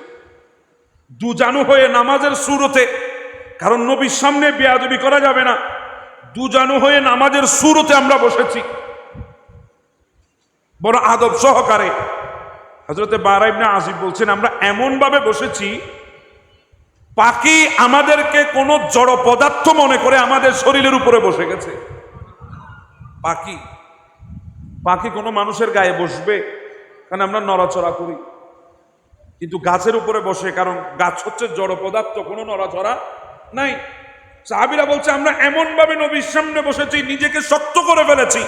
দুজানু হয়ে নামাজের সুরতে, কারণ নবীর সামনে বেয়াদবি করা যাবে না, দুজানু হয়ে নামাজের সুরতে আমরা বসেছি বড় আদব সহকারে। হযরতে বারা ইবনে আযিব বলছেন, আমরা এমন ভাবে বসেছি পাখি আমাদেরকে কোনো জড় পদার্থ মনে করে আমাদের শরীরের উপরে বসে গেছে। পাখি পাখি কোনো মানুষের গায়ে বসবে? কারণ আমরা নড়াচড়া করি, কিন্তু গাছের উপরে বসে, কারণ গাছ হচ্ছে জড় পদার্থ, কোনো নড়াচড়া নাই। সাহাবীরা বলছে আমরা এমন ভাবে নবীর সামনে বসেছি, নিজেকে শক্ত করে ফেলেছি,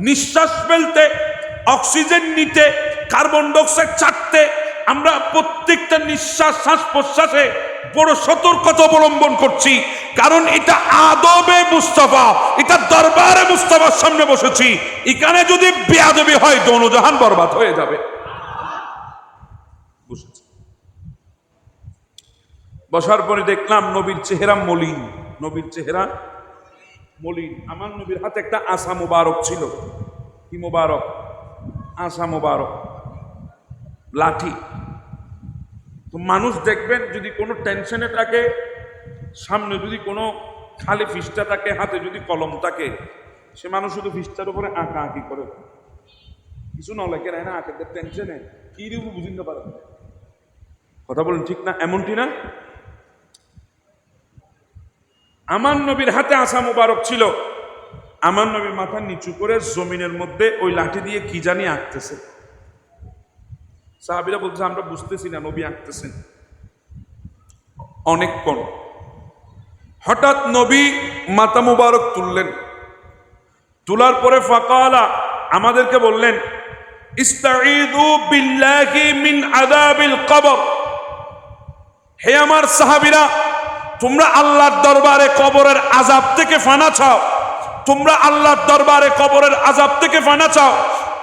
নিঃশ্বাস ফেলতে, অক্সিজেন নিতে, কার্বন ডাইঅক্সাইড ছাড়তে, আমরা প্রত্যেকটা নিঃশ্বাস শ্বাস প্রশ্বাসে বড় সতর্কতা অবলম্বন করছি, কারণ এটা আদবে মুস্তাফা, এটা দরবারে মুস্তাফার সামনে বসেছি। এখানে যদি বেয়াদবি হয় দোনো জাহান বরবাদ হয়ে যাবে। বসার পরে দেখলাম নবীর চেহারা মলিন, নবীর চেহারা মলিন। আমার নবীর হাতে একটা আসা মুবারক ছিল। কি মুবারক? আসা মুবারক, লাঠি। তো মানুষ দেখবেন যদি কোনো টেনশনে থাকে, সামনে যদি কোনো খালি ফিসটা থাকে, হাতে যদি কলম থাকে, সে মানুষ শুধু ফিসটার উপরে আঁকা আঁকি করে, কিছু না লেখে না, আঁকের টেনশনে কি রূপ বুঝতে পারেন। কথা বলেন ঠিক না? এমনটি না? আমার নবীর হাতে আসা মুবারক ছিল। আমার নবী মাথা নিচু করে জমিনের মধ্যে ওই লাঠি দিয়ে কি জানি আঁকতেছে। সাহাবীরা বলছে আমরা বুঝতেছি না নবী আঁকতেছেন অনেকক্ষণ। হঠাৎ নবী মাথা মুবারক তুললেন, তোলার পরে ফাকালা, আমাদেরকে বললেন ইস্তাঈযু বিল্লাহি মিন আযাবিল কবর। হে আমার সাহাবীরা, তোমরা আল্লাহর দরবারে কবরের আযাব থেকে ফানা চাও, তোমরা আল্লাহর দরবারে কবরের আযাব থেকে ফানা চাও,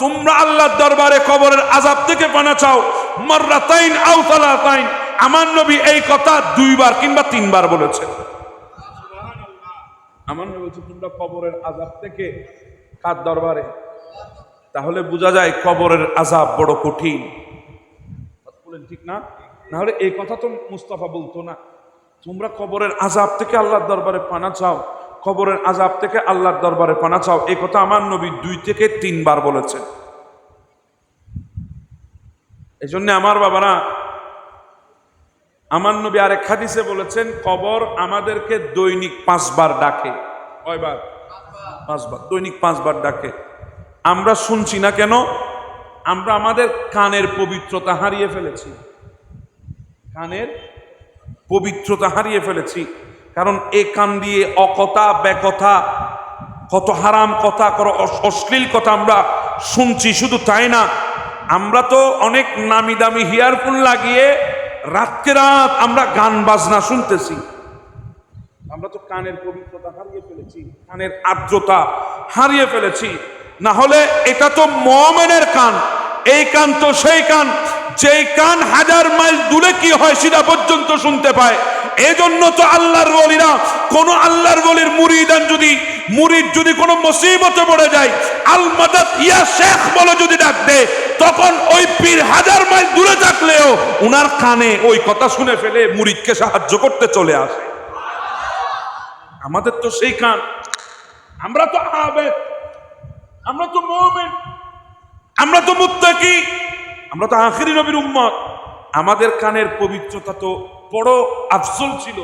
তোমরা আল্লাহর দরবারে কবরের আযাব থেকে পানা চাও। মাররাতাইন আও সালাতাইন, আমার নবী এই কথা 2 বার কিংবা 3 বার বলেছেন। আমার নবী বলছে তোমরা কবরের আযাব থেকে কার দরবারে? তাহলে বোঝা যায় কবরের আযাব বড় কঠিন। বলেন ঠিক না? না হলে এই কথা তো মুস্তাফা বলতো না। তোমরা কবরের আযাব থেকে আল্লাহর দরবারে পানা চাও, কবরের আযাব থেকে আল্লাহর দরবারে পানা চাও, এই কথা আমার নবী 2 থেকে 3 বার বলেছেন। এই জন্য আমার বাবারা, আমার নবী আরেক হাদিসে বলেছেন, কবর আমাদেরকে দৈনিক 5 বার ডাকে। কয়বার? 5 বার। দৈনিক 5 বার ডাকে। আমরা শুনছি না কেন? আমরা আমাদের কানের পবিত্রতা হারিয়ে ফেলেছি। কানের পবিত্রতা হারিয়ে ফেলেছি। কারণ এই কান দিয়ে অকথা বেকথা, কত হারাম কথা, কত অশ্লীল কথা আমরা শুনছি। শুধু তাই না, আমরা তো অনেক নামি দামি ইয়ারফোন লাগিয়ে রাতকে রাত আমরা গান বাজনা শুনতেছি। আমরা তো কানের পবিত্রতা হারিয়ে ফেলেছি, কানের আর্দ্রতা হারিয়ে ফেলেছি। না হলে এটা তো মুমিনের কান। এই কান তো সেই কান যেই কান 1000 মাইল দূরে কি হয় সেটা পর্যন্ত শুনতে পায়। এজন্য তো আল্লাহর ওলিরা, কোন আল্লাহর ওলির মুরিদ যদি কোনো মুসিবতে পড়ে যায়, আল মাদাদ ইয়া শেখ বলে যদি ডাক দেয়, তখন ওই পীর 1000 মাইল দূরে থাকলেও উনার কানে ওই কথা শুনে ফেলে মুরিদকে সাহায্য করতে চলে আসে। আমাদের তো সেই কান। আমরা তো আবেদ, আমরা তো মুমিন, আমরা তো মুত্তাকি, আমরা তো আখিরি নবীর উম্মত। আমাদের কানের পবিত্রতা তো বড় আফজল ছিল,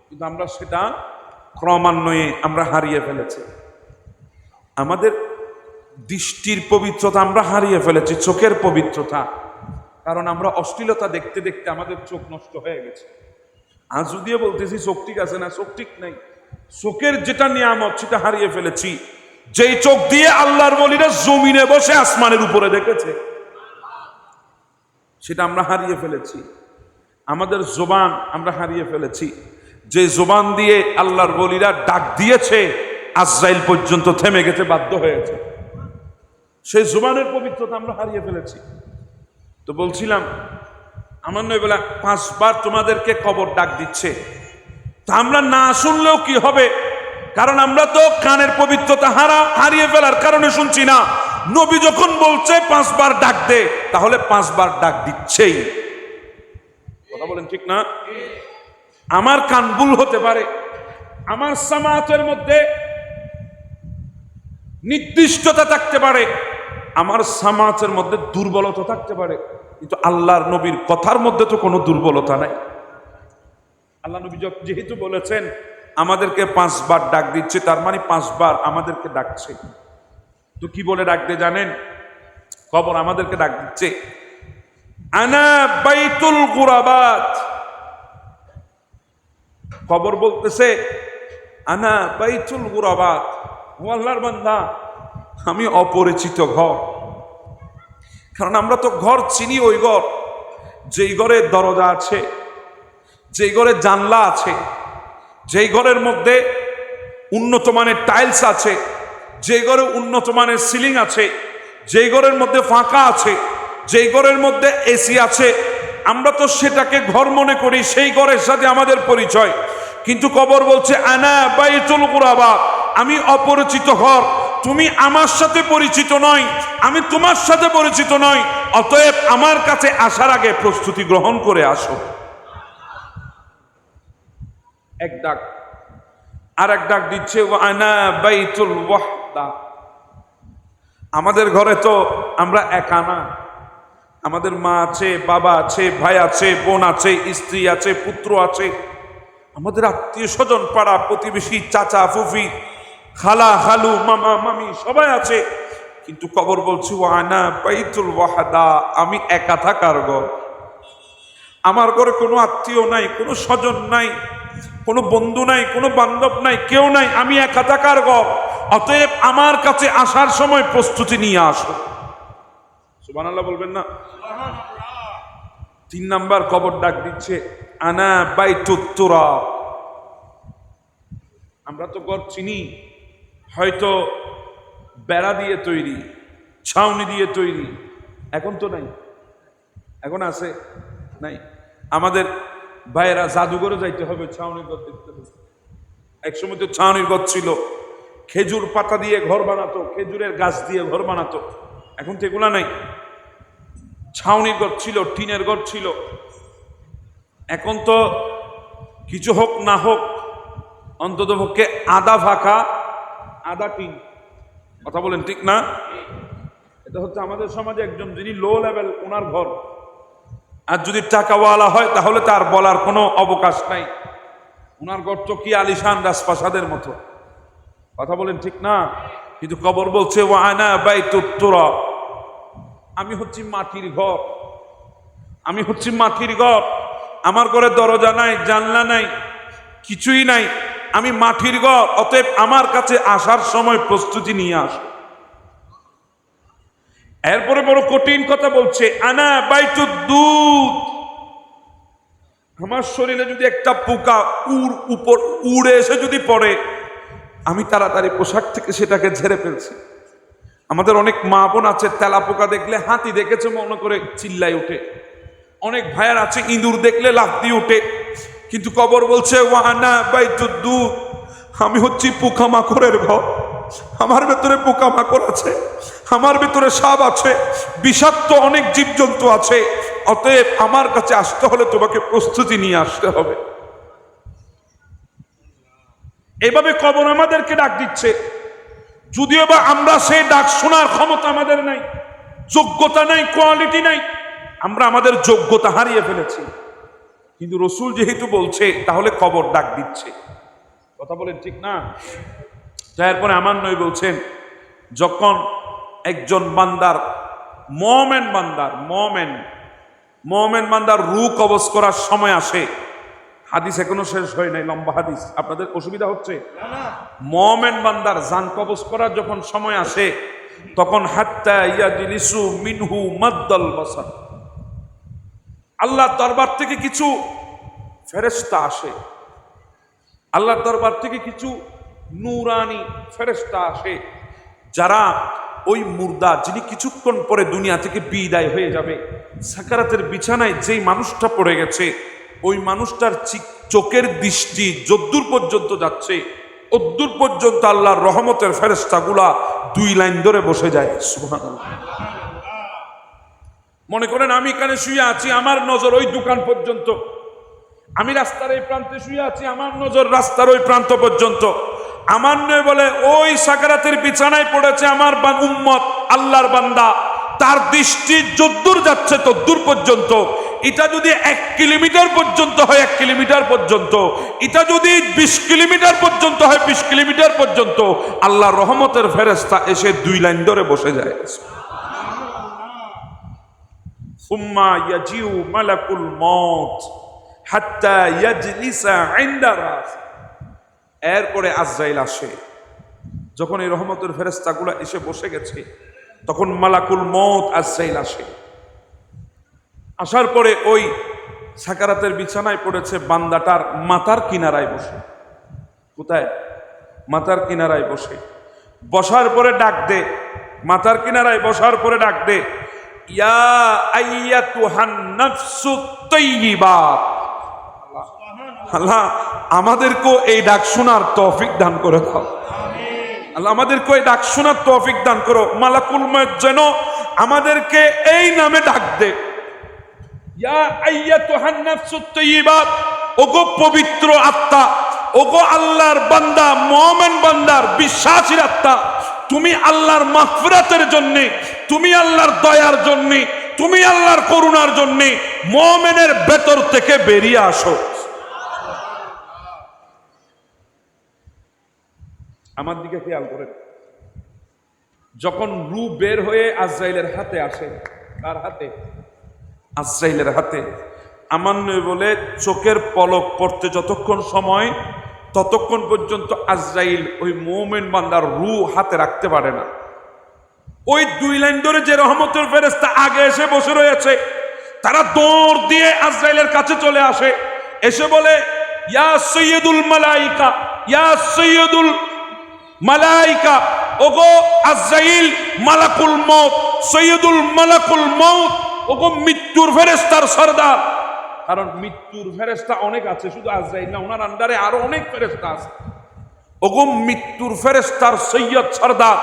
কিন্তু আমরা সেটা ক্রমান্বয়ে আমরা হারিয়ে ফেলেছি। আমাদের দৃষ্টির পবিত্রতা আমরা হারিয়ে ফেলেছি, চোখের পবিত্রতা। কারণ আমরা অশ্লীলতা দেখতে দেখতে আমাদের চোখ নষ্ট হয়ে গেছে। আজ যদিও বলতেছি চোখ ঠিক আছে না, চোখ ঠিক নাই। চোখের যেটা নিয়ামত সেটা হারিয়ে ফেলেছি। যেই চোখ দিয়ে আল্লাহর ওলিরা জমিনে বসে আসমানের উপরে দেখেছে, সেটা আমরা হারিয়ে ফেলেছি। আমাদের জবান আমরা হারিয়ে ফেলেছি। যে জবান দিয়ে আল্লাহর ওলিরা ডাক দিয়েছে, আজরাইল পর্যন্ত থেমে গেছে, বাধ্য হয়েছে। সেই জবানের পবিত্রতা আমরা হারিয়ে ফেলেছি। তো বলছিলাম, আমার নয় বলে 5 বার তোমাদেরকে কবর ডাক দিচ্ছে। তা আমরা না শুনলেও কি হবে? কারণ আমরা তো কানের পবিত্রতা হারিয়ে ফেলার কারণে শুনছি না। নবী যখন বলছে 5 বার ডাক দে, তাহলে 5 বার ডাক দিচ্ছেই। কথা বলেন ঠিক না? আমার কান ভুল হতে পারে, আমার সামাতের মধ্যে নির্দিষ্টতা থাকতে পারে, আমার সামাতের মধ্যে দুর্বলতা থাকতে পারে, কিন্তু আল্লাহর নবীর কথার মধ্যে তো কোনো দুর্বলতা নাই। আল্লাহ নবী যেহেতু বলেছেন আমাদেরকে 5 বার ডাক দিচ্ছে, তার মানে 5 বার আমাদেরকে ডাকছে। তো কি বলে ডাকতে জানেন? কবর আমাদেরকে ডাক দিচ্ছে, আনা বাইতুল গুরাবাত। কবর বলতেছে, আনা বাইতুল গুরাবাত, ও আল্লাহর বান্দা, আমি অপরিচিত ঘর। কারণ আমরা তো ঘর চিনি, ওই ঘর যেই ঘরে দরজা আছে, যেই ঘরে জানলা আছে, যেই ঘরের মধ্যে উন্নত মানের টাইলস আছে, যেই ঘরে উন্নত মানের সিলিং আছে, যেই ঘরের মধ্যে ফাঁকা আছে, যেই ঘরের মধ্যে এসি আছে, আমরা তো সেটাকে ঘর মনে করি, সেই ঘরের সাথে আমাদের পরিচয়। কিন্তু কবর বলছে, আনা বাইতুল গুরাবা, আমি অপরিচিত ঘর, তুমি আমার সাথে পরিচিত নয়, আমি তোমার সাথে পরিচিত নয়, অতএব আমার কাছে আসার আগে প্রস্তুতি গ্রহণ করে আসো। এক ডাক। আর এক ডাক দিচ্ছে, আনা বাইতুল ওয়াহদা। আমাদের ঘরে তো আমরা একা না, আমাদের মা আছে, বাবা আছে, ভাই আছে, বোন আছে, স্ত্রী আছে, পুত্র আছে, আমাদের আত্মীয় স্বজন, পাড়া প্রতিবেশী, চাচা ফুফি, খালা খালু, মামা মামি সবাই আছে। কিন্তু কবর বলছি, আনা বাইতুল ওয়াহদা, আমি একা থাকার ঘর। আমার ঘরে কোনো আত্মীয় নাই, কোনো স্বজন নাই, কোনো বন্ধু নাই, কোনো বান্ধব নাই, কেউ নাই, আমি একা থাকার ঘর। অতএব আমার কাছে আসার সময় প্রস্তুতি নিয়ে আসো। সুবহানাল্লাহ বলবেন না? 3 নাম্বার কবর ডাক দিচ্ছে, আনা বাইতুত তুরাব। আমরা তো ঘর চিনি, হয়তো বেড়া দিয়ে তৈরি, ছাউনি দিয়ে তৈরি। এখন তো নাই, এখন আছে নাই। আমাদের ভাইয়েরা জাদুঘরে যাইতে হবে, ছাউনির ঘর দেখতে হবে। একসময় তো ছাউনির ঘর ছিল, খেজুর পাতা দিয়ে ঘর বানাতো, খেজুরের গাছ দিয়ে ঘর বানাতো। এখন তো এগুলা নাই। ছাউনির ঘর ছিল, টিনের ঘর ছিল। এখন তো কিছু হোক না হোক, অন্তত পক্ষে আধা ফাঁকা আধা টিন। কথা বলেন ঠিক না? এটা হচ্ছে আমাদের সমাজে একজন যিনি লো লেভেল, ওনার ঘর। আর যদি টাকাওয়ালা হয় তাহলে তার বলার কোনো অবকাশ নাই। ওনার ঘর তো কি আলিশান রাজপ্রাসাদের মতো, কথা বলেন ঠিক না? কিন্তু কবর বলছে ওয়া আনা বাইতুত তুরাব, আমি হচ্ছি মাটির ঘর, আমি হচ্ছি মাটির ঘর। আমার ঘরে দরজা নাই, জানলা নাই, কিছুই নাই, আমি মাটির ঘর। অতএব আমার কাছে আসার সময় প্রস্তুতি নিয়ে আস। এরপরে বড় কঠিন কথা বলছে, আনা বাইতুদ দুদ, আমার শরীরে যদি একটা পোকা উপর উড়ে এসে যদি পড়ে, আমি তাড়াতাড়ি পোশাক থেকে সেটাকে ঝেড়ে ফেলছি। আমাদের অনেক মা বোন আছে তেলা পোকা দেখলে, হাতি দেখেছে মনে করে চিল্লাই উঠে, অনেক ভাইয়ার আছে ইঁদুর দেখলে লাফ দিয়ে উঠে। কিন্তু কবর বলছে ওয়ানা বাইতুদ দুদ, আমি হচ্ছি পোকামাকড়ের ঘর। আমার ভেতরে পোকামাকড় আছে, আমার ভেতরে সাপ আছে, বিষাক্ত অনেক জীবজন্তু আছে। অতএব আমার কাছে আসতে হলে তোমাকে প্রস্তুতি নিয়ে আসতে হবে। এইভাবে কবর আমাদেরকে ডাক দিচ্ছে, যদিও বা আমরা সেই ডাক শোনার ক্ষমতা আমাদের নাই, যোগ্যতা নাই, কোয়ালিটি নাই, আমরা আমাদের যোগ্যতা হারিয়ে ফেলেছি। কিন্তু রসুল যেহেতু বলছে, তাহলে কবর ডাক দিচ্ছে, কথা বলেন ঠিক না? তারপরে আমার নবী বলছেন, যখন একজন বান্দার মুমিন বান্দার রূহ কবজ করার সময় আসে, হাদিস এখনো শেষ হয় নাই, লম্বা হাদিস, আপনাদের অসুবিধা হচ্ছে? মুমিন বান্দার জান কবজ করার যখন সময় আসে, তখন হাত্তা ইয়াজলিসু মিনহু মাদ্দাল বাসার, আল্লাহর দরবার থেকে কিছু ফেরেশতা আসে, আল্লাহর দরবার থেকে কিছু নূরানি ফেরেশতা আসে, যারা ওই মুর্দা, যিনি কিছুক্ষণ পরে দুনিয়া থেকে বিদায় হয়ে যাবে, সাকারাতের বিছানায় যেই মানুষটা পড়ে গেছে, ওই মানুষটার চোখের দৃষ্টি যদ্দূর পর্যন্ত যাচ্ছে, অদ্দূর পর্যন্ত আল্লাহর রহমতের ফেরেশতাগুলা 2 লাইন ধরে বসে যায়। সুবহানাল্লাহ। মনে করেন আমি এখানে শুয়ে আছি, আমার নজর ওই দোকান পর্যন্ত, আমি রাস্তার এই প্রান্তে শুয়ে আছি, আমার নজর রাস্তার ওই প্রান্ত পর্যন্ত। আমার নয় বলে ওই সাকারাতের বিছানায় পড়েছে আমার উম্মত, আল্লাহর বান্দা, তার দৃষ্টি যদ্দূর যাচ্ছে তদ্দূর পর্যন্ত। এটা যদি 1 কিলোমিটার পর্যন্ত হয় 1 কিলোমিটার পর্যন্ত, এটা যদি 20 কিলোমিটার পর্যন্ত হয় 20 কিলোমিটার পর্যন্ত, আল্লাহর রহমতের ফেরেশতা এসে 2 লাইন ধরে বসে যায়। সুম্মা ইয়াজিউ মালাকুল মউত হাত্তা ইয়াজলিসা ইনদা রাস, এরপরে আজরাইল আসে। যখন এই রহমতের ফেরেশতাগুলো এসে বসে গেছে, তখন মালাকুল মউত আজরাইল আসে। আসার পরে ওই সাকারাতের বিছানায় পড়েছে বান্দাটার মাথার কিনারায় বসে। কোথায়? মাথার কিনারায় বসে। বসার পরে ডাক দে, মাথার কিনারায় বসার পরে ডাক দে, ইয়া আইয়াতুহান নাফসুত তাইয়্যিবা। আল্লাহ আমাদেরকেও এই ডাক শোনার তৌফিক দান করে দাও। আল্লাহ আমাদেরকেও এই ডাক শোনার তৌফিক দান করো। মালাকুল মউত যেন আমাদেরকে এই নামে ডাক দে, ইয়া আইয়াতুহান নাফসুত তাইয়্যিবা, ওগো পবিত্র আত্মা, ওগো আল্লাহর বান্দা, মুমিন বান্দার বিশ্বাসী আত্মা, তুমি আল্লাহর মাগফিরাতের জন্য, তুমি আল্লাহর দয়ার জন্য, তুমি আল্লাহর করুণার জন্য মুমিনের ভেতর থেকে বেরিয়ে আসো। আমার দিকে খেয়াল করেন, যখন রূহ বের হয়ে আজরাইলের হাতে আসে, তার হাতে, আজরাইলের হাতে, আমার নবী বলে চোখের পলক পড়তে যতক্ষণ সময়, ততক্ষণ পর্যন্ত আজরাইল ওই মুমিন বান্দার রূহ হাতে রাখতে পারে না। ওই 2 লাইন ধরে যে রহমতের ফেরেশতা আগে এসে বসে রয়েছে, তারা দৌড় দিয়ে আজরাইলের কাছে চলে আসে, এসে বলে, ইয়া সাইয়্যিদুল মালাইকা, ইয়া সাইয়্যিদুল মালাইকা, ওগো আজরাইল, মালাকুল মউত, সাইয়্যিদুল মালাকুল মউত, ওগো মৃত্যুর ফেরেশতার সরদার। কারণ মৃত্যুর ফেরেশতা অনেক আছে, শুধু আজরাইল না, ওনার আন্ডারে আরো অনেক ফেরেশতা আছে। ওগো মৃত্যুর ফেরেশতার সৈয়দ সরদার,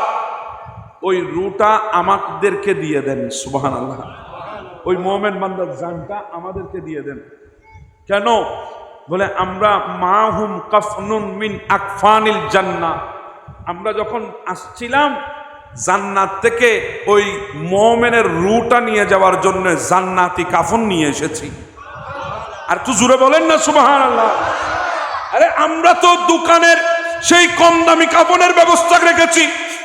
ওই রূহটা আমাদেরকে দিয়ে দেন। সুবহানাল্লাহ। ওই মুমিন বান্দার জানটা আমাদেরকে দিয়ে দেন। কেন? বলে আমরা মাহুম কাফনুন মিন আকফানিল জান্নাহ, আমরা যখন আসছিলাম জান্নাত থেকে ওই মুমিনের রূহটা নিয়ে যাওয়ার জন্য জান্নাতি কাফন নিয়ে এসেছি। আর একটু জোরে বলেন না সুবহানাল্লাহ। আরে আমরা তো দোকানের সেই কম দামি কাফনের ব্যবস্থা রেখেছি,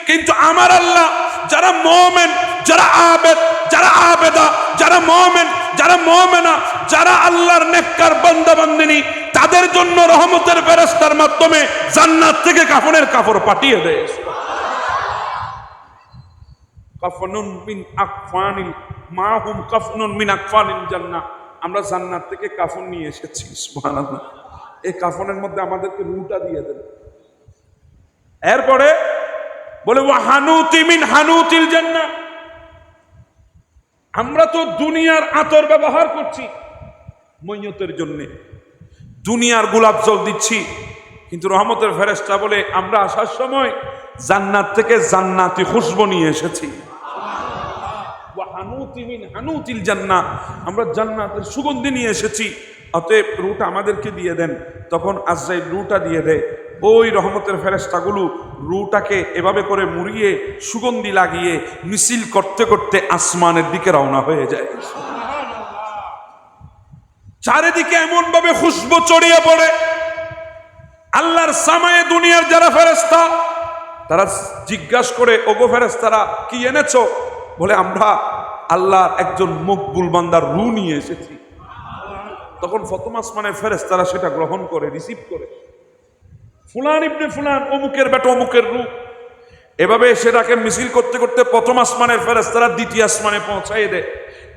কিন্তু আমার আল্লাহ যারা মুমিন, যারা আবেদ, যারা আবেদা, যারা মুমিন, যারা মুমিনা, যারা আল্লাহর নেককার বান্দা বান্দিনী, তাদের জন্য রহমতের ফেরেশতার মাধ্যমে জান্নাত থেকে কাফনের কাপড় পাঠিয়ে দেয়। কাফনুন মিন আকফানিল মাহুম কাফনুন মিন আকফানিল জান্নাহ। আমরা জান্নাত থেকে কাফন নিয়ে এসেছি। সুবহানাল্লাহ। এই কাফনের মধ্যে আমাদেরকে রূহটা দিয়ে দেন। এরপরে বলে ওয়া হানুতি মিন হানুতিল জান্নাহ। আমরা তো দুনিয়ার আতর ব্যবহার করছি মইয়তের জন্য, দুনিয়ার গোলাপ জল দিচ্ছি, কিন্তু রহমতের ফেরেশতা বলে আমরা আসার সময় জান্নাত থেকে জান্নাতি খুশবু নিয়ে এসেছি। ওয়া হানুতি মিন হানুতিল জান্নাহ, আমরা জান্নাতের সুগন্ধি নিয়ে এসেছি, অতএব রূহটা আমাদেরকে দিয়ে দেন। তখন আজরাইল রূহটা দিয়ে দেয়। ওই রহমতের ফেরেশতাগুলো রূহটাকে এভাবে করে মুড়িয়ে সুগন্ধি লাগিয়ে মিছিল করতে করতে আসমানের দিকে রওনা হয়ে যায়। চারিদিকে এমন ভাবে খুশবু ছড়িয়ে পড়ে, আল্লাহর সামায়ে দুনিয়ার যারা ফেরেশতা তারা জিজ্ঞাসা করে, ওগো ফেরেশতারা কি এনেছো? বলে আমরা আল্লাহর একজন মকবুল বান্দার রূহ নিয়ে এসেছি। তখন প্রথম আসমানের ফেরেশতারা সেটা গ্রহণ করে, রিসিভ করে, ফুলান ইবনে ফুলান অমুকের বেটা অমুকের রূহ। এভাবে সেটাকে মিছিল করতে করতে প্রথম আসমানের ফেরেশতারা দ্বিতীয় আসমানে পৌঁছায় দেয়,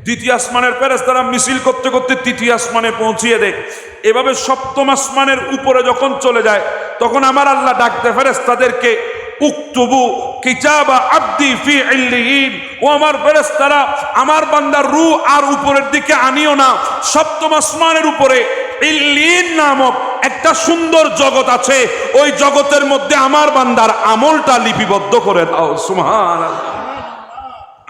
দ্বিতীয় আসমানের ফেরেশতারা মিছিল করতে করতে তৃতীয় আসমানে পৌঁছিয়ে দেয়। এভাবে সপ্তম আসমানের উপরে যখন চলে যায়, তখন আমার আল্লাহ ডাকতে ফেরেশতাদেরকে, উকতুবু কিতাবা আবদি ফি ইল্লিয়িন। ও আমার ফেরেশতারা, আমার বান্দার রূহ আর উপরের দিকে আনিও না, সপ্তম আসমানের উপরে ইল্লিয়িন নামক একটা সুন্দর জগৎ আছে, ওই জগতের মধ্যে আমার বান্দার আমলটা লিপিবদ্ধ করে দাও। সুবহানাল্লাহ।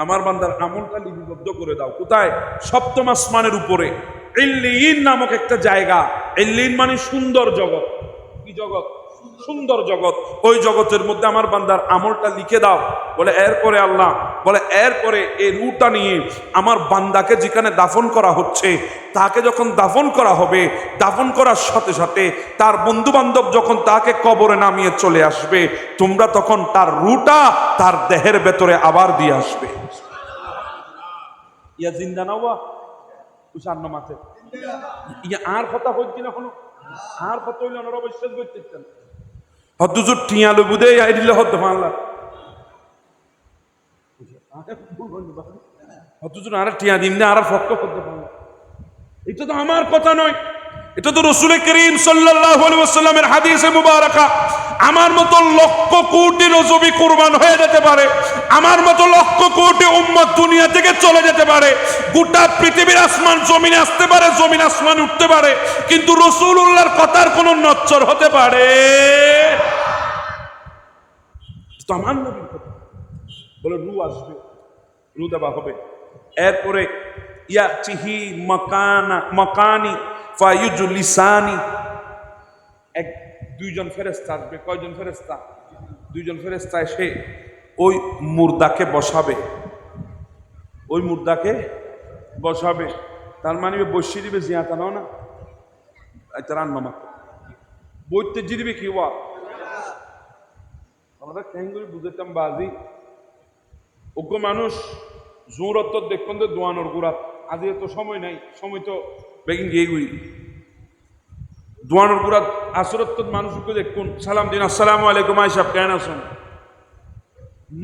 আমার বান্দার আমলটা লিপিবদ্ধ করে দাও। কোথায়? সপ্তম আসমানের উপরে ইল্লিয়িন নামক একটা জায়গা। ইল্লিয়িন মানে সুন্দর জগৎ। কি জগৎ? সুন্দর জগৎ। ওই জগতের মধ্যে আমার বান্দার আমলটা লিখে দাও। বলে এরপরে আল্লাহ বলে, এরপরে এই রূহটা নিয়ে আমার বান্দাকে যেখানে দাফন করা হচ্ছে, তাকে যখন দাফন করা হবে, দাফন করার সাথে সাথে তার বন্ধু বান্ধব যখন তাকে কবরে নামিয়ে চলে আসবে, তোমরা তখন তার রূহটা তার দেহের ভেতরে আবার দিয়ে আসবে। ইয়া জিন্দা না ওয়া উসান্ন মাঠে ইয়া আর কথা হইছে না কোনো, আর কথা হইল না, অবশ্যই বলতেছেন হদ্দুজুর টিয়ালো বুদে আই দিলে হদ্দ মাল্লা হদ্দুজুর আর টিয়া দিন না, আর ফক্ক করতে পারলাম। এটা তো আমার কথা নয়, এটা তো রাসূল করিম সাল্লাল্লাহু আলাইহি ওয়াসাল্লামের হাদিসে মুবারাকা। আমার মতো লক্ষ কোটি নজবী কুরবান হয়ে যেতে পারে, আমার মতো লক্ষ কোটি উম্মত দুনিয়া থেকে চলে যেতে পারে, গোটা পৃথিবীর আসমান জমিনে আসতে পারে, জমিন আসমান উঠতে পারে, কিন্তু রাসূলুল্লাহর কথার কোনো নচ্চর হতে পারে? তো আমার নবীর কথা বলে রূহ আসবে, রূহ দেওয়া হবে। এরপরে ইয়াতিহি মাকানি ফায়ুজলিসানি, এক দুইজন ফেরেশতা আসবে। কয়জন ফেরেশতা? দুইজন ফেরেশতা এসে ওই মুর্দাকে বসাবে, ওই মুর্দাকে বসাবে। তার মানে বসিয়ে দিবে, জিয়াতা নাও না রান মামা বইতে জি দিবে কি ওয়া আমরা কেঙ্গুরি বুঝতাম বাজি ওগ্য মানুষ জোরত দেখুন তো দোয়ানোর গুড়াত। আজ তো সময় নাই, সময় তো বেগিন গিয়ে গুই দোয়ানোর গুড়াত আসরত মানুষকে দেখুন, সালাম দিন, আসসালামু আলাইকুম আই সাহেব কেন আসুন।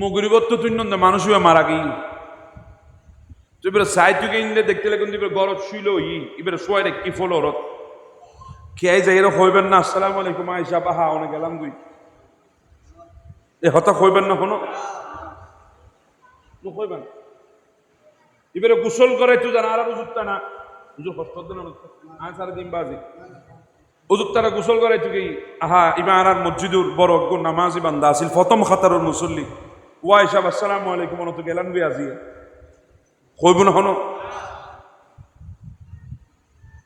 মগরিবত তুই নন্দে মানুষ মারা গিয়ে তো এবার সাহিত্যকে ইন্দে দেখতে লাগুন, এবার গরত শুইল এবার শোয়াই রে কি ফলো রত খেয়ে যাই এরকম হইবেন না, আসসালামু আলাইকুম আই সাহেব হা অনেক গেলাম গুই এ হতা হইবেন না কোনো হইবেন। এবারে গোসল করে তুই জানা আর উজুরটা না উজুর কষ্ট আয় সারা দিন বাজি উজুরটারা গোসল করে তুই আহা ইমা আর মসজিদুর বড় নামাজি বান্দা আসিল প্রথম খাতারুর মুসল্লি ওয়াই সাহেব আসসালামু আলাইকুম অনত গেলাম গুই আজি হইব না হনো।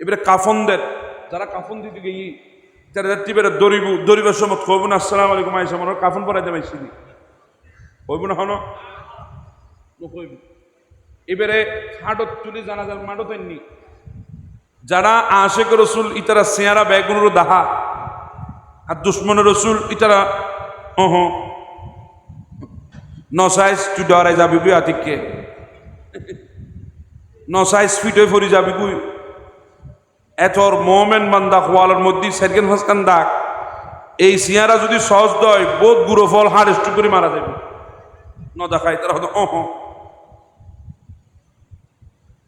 এবারে কাফনদের যারা কাফন দিতে গিয়ে তারা দরিবের সময় হইব না, আসসালামু আলাইকুম আইসা মনে কাফন পরাইতে পাইছি হইব না হন হইব। এবারে হাটত তুলি জানাজার মাঠত এননি যারা আশেক রসুল ইতারা চেহারা বেগুনের দাহা আর দুশ্মন রসুল ইতারা নসাইজ তু ডরাই যাবি গুই আতিককে নসাইজ ফিট হয়ে ফরি যাবি গুই এতর মোমেন বান্দা খোয়ালের মধ্যে সেকেন্ড ফাঁসকান দাগ এই সিয়ারা যদি সহজ দয় বোধ গুঁড়ো ফল হাড় একটু করে মারা যাবে ন দেখায় তারা হয়তো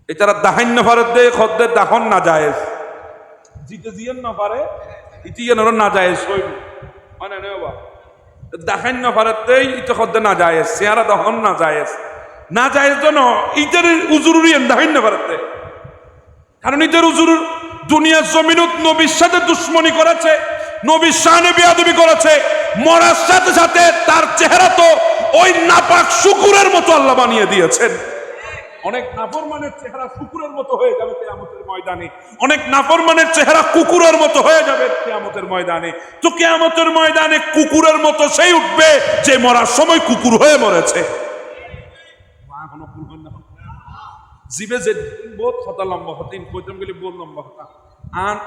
এটারা দাহাইন না পারে দে খদ্দের দাখন না যায় জিতে জিয়েন না পারে ইতিয়েন না যায় সই মানে নেবা দাহাইন না পারে দেই ইতে খদ্দের না যায় সিয়ারা দখন না যায় জন্য ইতের উজুরুরি দাহাইন না পারে কারণ ইতের উজুর দুনিয়ার জমিনত নবীর সাথে দুশ্মনী করেছে নবীর শানে বেয়াদবি করেছে মরার সাথে সাথে তার চেহারা তো ওই নাপাক শুকুরের মতো আল্লাহ বানিয়ে দিয়েছেন অনেক নাফরমানের চেহারা কুকুরের মতো হয়ে যাবে কিয়ামতের ময়দানে অনেক নাফরমানের চেহারা কুকুরের মতো হয়ে যাবে কিয়ামতের ময়দানে তো কিয়ামতের ময়দানে কুকুরের মতো সেই উঠবে যে মরার সময় কুকুর হয়ে মরেছে জিবে যে বহুত কথা লম্বা হতে কইতাম গেলে বহুত লম্বা কথা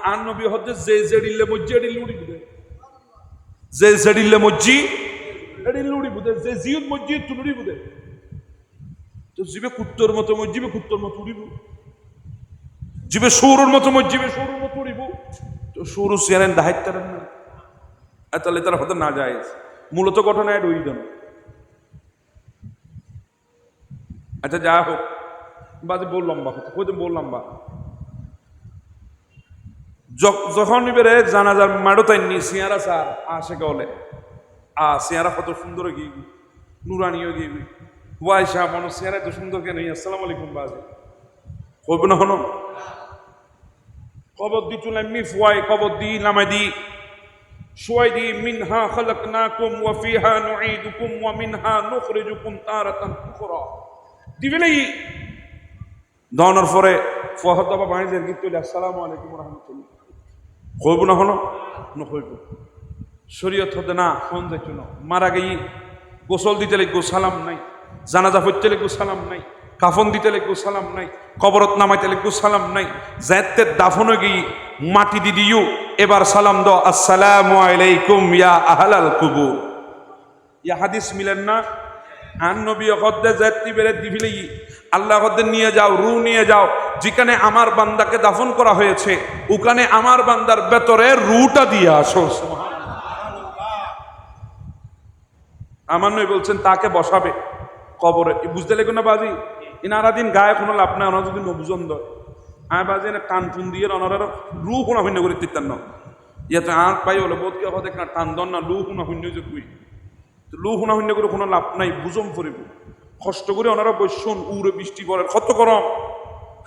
আন নবী হতে যে জেডিলে মজ্জি এডিল উড়ি বুদে যে জেডিলে মজ্জি এডিল উড়ি বুদে যে জিউদ মজ্জি তুলুড়ি বুদে তো জিবে কুত্তর মতো মজ্জিবে কুত্তর মতো উড়িব জিবে সৌরর মতো মজ্জিবে সৌরর মতো উড়িব তো সৌর সিয়ারেন দায়িত্বেন না তাহলে তারা হতে না যায় মূলত ঘটনা এড ওই দেন আচ্ছা যা হোক বাজে বললাম বা কইতে বললাম বা যখন এবারে জানাজার মাড়ো তাইনি সিয়ারা স্যার আসে গলে সিয়ারা কত সুন্দর গিয়ে নুরানিও গিয়ে ওয়াইশা মনো সিয়ারা এত সুন্দর কেন আসসালামু আলাইকুম বাজে কইব না হনো কবর দি চুলাই মি ফুয়াই কবর দি নামাই দি শুয়াই দি মিনহা খালাকনাকুম ওয়া ফিহা নুঈদুকুম ওয়া মিনহা নুখরিজুকুম তারাতান উখরা দিবেলাই দনের পরে ফহদ বাবা বাইজের গীত কইলে আসসালামু আলাইকুম ওয়া রাহমাতুল্লাহ কইব না হনো নকইব শরীয়ত হতে না ফোন যাইতো না মারা গেই গোসল দিতে লাগবো সালাম নাই জানাজা পড়তে লাগবো সালাম নাই কাফন দিতে লাগবো সালাম নাই কবরত নামাইতে লাগবো সালাম নাই যাইতে দাফনে গিয়ে মাটি দি দিও এবার সালাম দাও আসসালামু আলাইকুম ইয়া আহলাল কুবুর ইয়া হাদিস মিলেন না আন নবী কদ্দে যাইতে বেরে দিবিলেই আল্লাহ কদ্দে নিয়ে যাও রু নিয়ে যাও যেখানে আমার বান্দাকে দাফন করা হয়েছে ওখানে আমার বান্দার ভেতরে রুটা দিয়ে আসো আমার নয় বলছেন তাকে বসাবে কবরে বুঝতে লেগে না বাজি ইনারা দিন গায়ে কোনো লাভ নাই ওনারা যদি নবুজন দেয় আয় বাজি না কান টুন দিয়ে ওনারা রু শোনা শূন্য করে তিতার না ইয়াতে আর পাই হলো বোধ কে হতে টান দন না লু শোনা শূন্য যে কুই লু শোনা শূন্য করে কোনো লাভ নাই বুঝম ফুরিব কষ্ট করে ওনারা বসুন উড়ে বৃষ্টি পড়ে কত গরম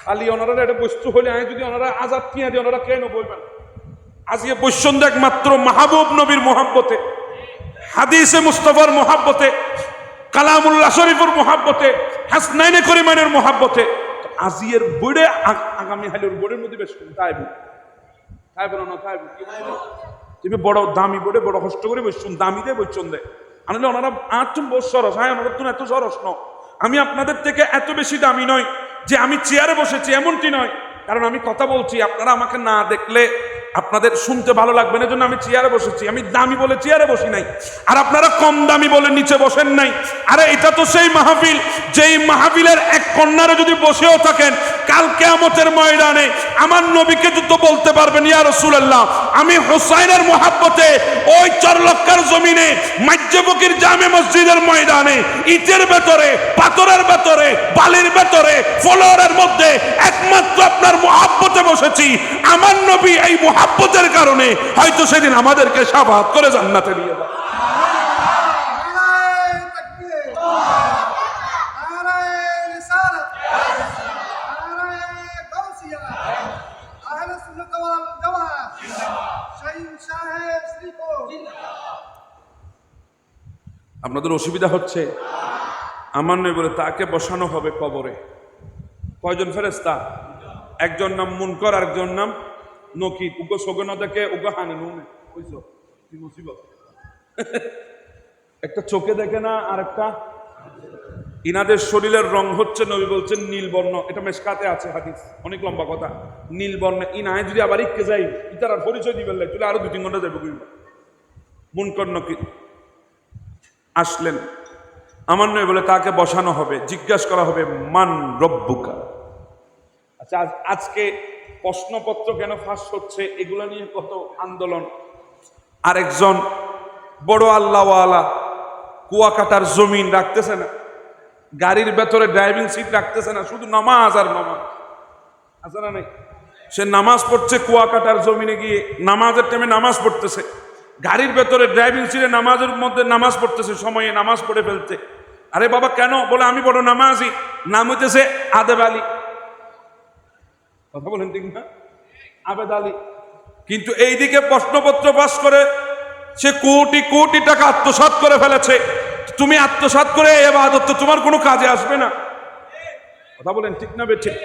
খালি ওনারা একটা বস্তু হলে আয় যদি ওনারা আজাদ কিয়া দিয়ে ওনারা কেন বলবেন আজকে বসুন একমাত্র মাহবুব নবীর মোহাব্বতে হাদিসে মুস্তাফার মোহাব্বতে কালামুল্লাহ শরীফের মোহাব্বতে হাসনাইনে করিমানের মোহাব্বতে আজিয়ের বড়ে আগামী হালের বড়ের মধ্যে বেশ তাইব না তাইব তুমি বড় দামি বড়ে বড় কষ্ট করে বসুন দামি দিয়ে বসুন দেয় আনলে ওনারা আর তুমি বস সরস হ্যাঁ ওনারা তুমি এত সরস ন আমি আপনাদের থেকে এত বেশি দামি নয় যে আমি চেয়ারে বসেছি এমনটি নয় কারণ আমি কথা বলছি আপনারা আমাকে না দেখলে আপনাদের শুনতে ভালো লাগবে না জন্য আমি চেয়ারে বসেছি আমি দামি বলে চেয়ারে বসি নাই আর আপনারা কম দামি বলে নিচে বসেন নাই আরে এটা তো সেই মাহফিল যেই মাহফিলের এক কন্যারে যদি বসেও থাকেন কাল কিয়ামতের ময়দানে আমার নবীকে যুদ্ধ বলতে পারবেন ইয়া রাসূলুল্লাহ আমি হুসাইনের মোহাব্বতে ওই চরলক্কার জমিনে মাজ্জবকির জামে মসজিদের ময়দানে ইটের ভেতরে পাথরের ভেতরে বালির ভেতরে ফ্লোরের মধ্যে একমাত্র আপনার মোহাব্বতে বসেছি আমার নবী এই মোহাব্বতের কারণে হয়তো সেদিন আমাদেরকে শাফাআত করে জান্নাতে নিয়ে যাবে আপনাদের অসুবিধা হচ্ছে আমার নয় বলে তাকে বসানো হবে কবরে কয়জন ফেরেশতা একজন নাম মুনকর আরেকজন নাম নকির উগো সগন দেখে উগো হানে নুনে কইছো কি মুসিবত একটা চোখে দেখে না আরেকটা ইনাদের শরীরের রং হচ্ছে, নবী বলছেন নীলবর্ণ। এটা মেশকাতে আছে হাদিস, অনেক লম্বা কথা। নীলবর্ণ ইনায় যদি আবার ইকে যাই ইতার আর পরিচয় দিবেন লাই, তুলে আরো 2-3 ঘন্টা যাবে। মুনকর নকির আসলেন, আমার নয় বলে তাকে বসানো হবে, জিজ্ঞাসা করা হবে মান রব্বুকা। আচ্ছা, আজকে প্রশ্নপত্র কেন ফাঁস হচ্ছে এগুলো নিয়ে কত আন্দোলন। আরেকজন বড় আল্লাহওয়ালা কুয়াকাটার জমিন রাখতেছে না, গাড়ির ভেতরে ড্রাইভিং সিট রাখতেছে না, শুধু নামাজ আর নামাজ। আছে না নাই? সে নামাজ পড়ছে কুয়াকাটার জমিনে গিয়ে, নামাজের টাইমে নামাজ পড়তেছে, গাড়ির ভেতরে ড্রাইভিং সিটে নামাজের মধ্যে নামাজ পড়তেছে, সময়ে নামাজ পড়ে ফেলতে। আরে বাবা কেন? বলে আমি বড় নামাজি। নাম হইতেছে আদেব আলী। কথা বলেন ঠিক না? আবেদ আলী। কিন্তু এইদিকে প্রশ্নপত্র পাস করে সে কোটি কোটি টাকা আত্মসাৎ করে ফেলেছে। তুমি আত্মসাৎ করে ইবাদত তো তোমার কোনো কাজে আসবে না। কথা বলেন ঠিক না বে ঠিক?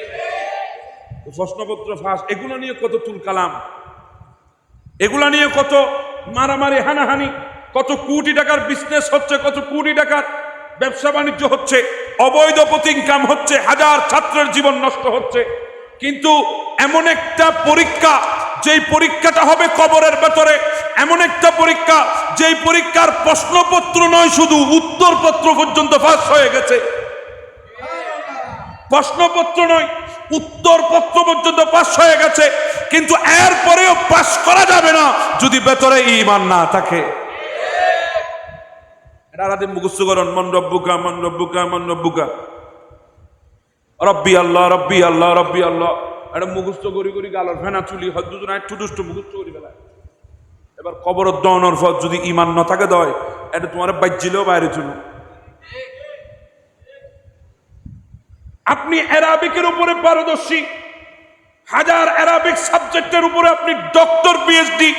প্রশ্নপত্র ফাঁস, এগুলো নিয়ে কত তুল কালাম, এগুলা নিয়ে কত মারামারি হানাহানি, কত কোটি টাকার বিজনেস হচ্ছে, কত কোটি টাকার ব্যবসা বাণিজ্য হচ্ছে, অবৈধ পথে ইনকাম হচ্ছে, হাজার ছাত্রের জীবন নষ্ট হচ্ছে। কিন্তু এমন একটা পরীক্ষা, যেই পরীক্ষাটা হবে কবরের ভেতরে, এমন একটা পরীক্ষা যেই পরীক্ষার প্রশ্নপত্র নয়, শুধু উত্তরপত্র পর্যন্ত ফাঁস হয়ে গেছে। প্রশ্নপত্র নয়, উত্তরপত্র পর্যন্ত পাস হয়ে গেছে, কিন্তু এরপরেও পাস করা যাবে না যদি ভেতরে ঈমান না থাকে। রাতে মুখস্থ করেন মান রব্বুকা মান রব্বুকা মান রব্বুকা, রব্বি আল্লাহ রব্বি আল্লাহ রব্বি আল্লাহ। এটা মুখস্থ করি করি গালর ফেনা চুলি হদ্দুজন একটু দুষ্ট মুখস্থ করি ফেলায়। এবার কবর দহনের পর যদি ঈমান না থাকে দয়, এটা তোমার বাজ্যিলেও বাইরে চুলো। আপনি অ্যারাবিকের উপরে পারদর্শী, হাজার অ্যারাবিক সাবজেক্টের উপরে আপনি ডক্টর পিএইচডি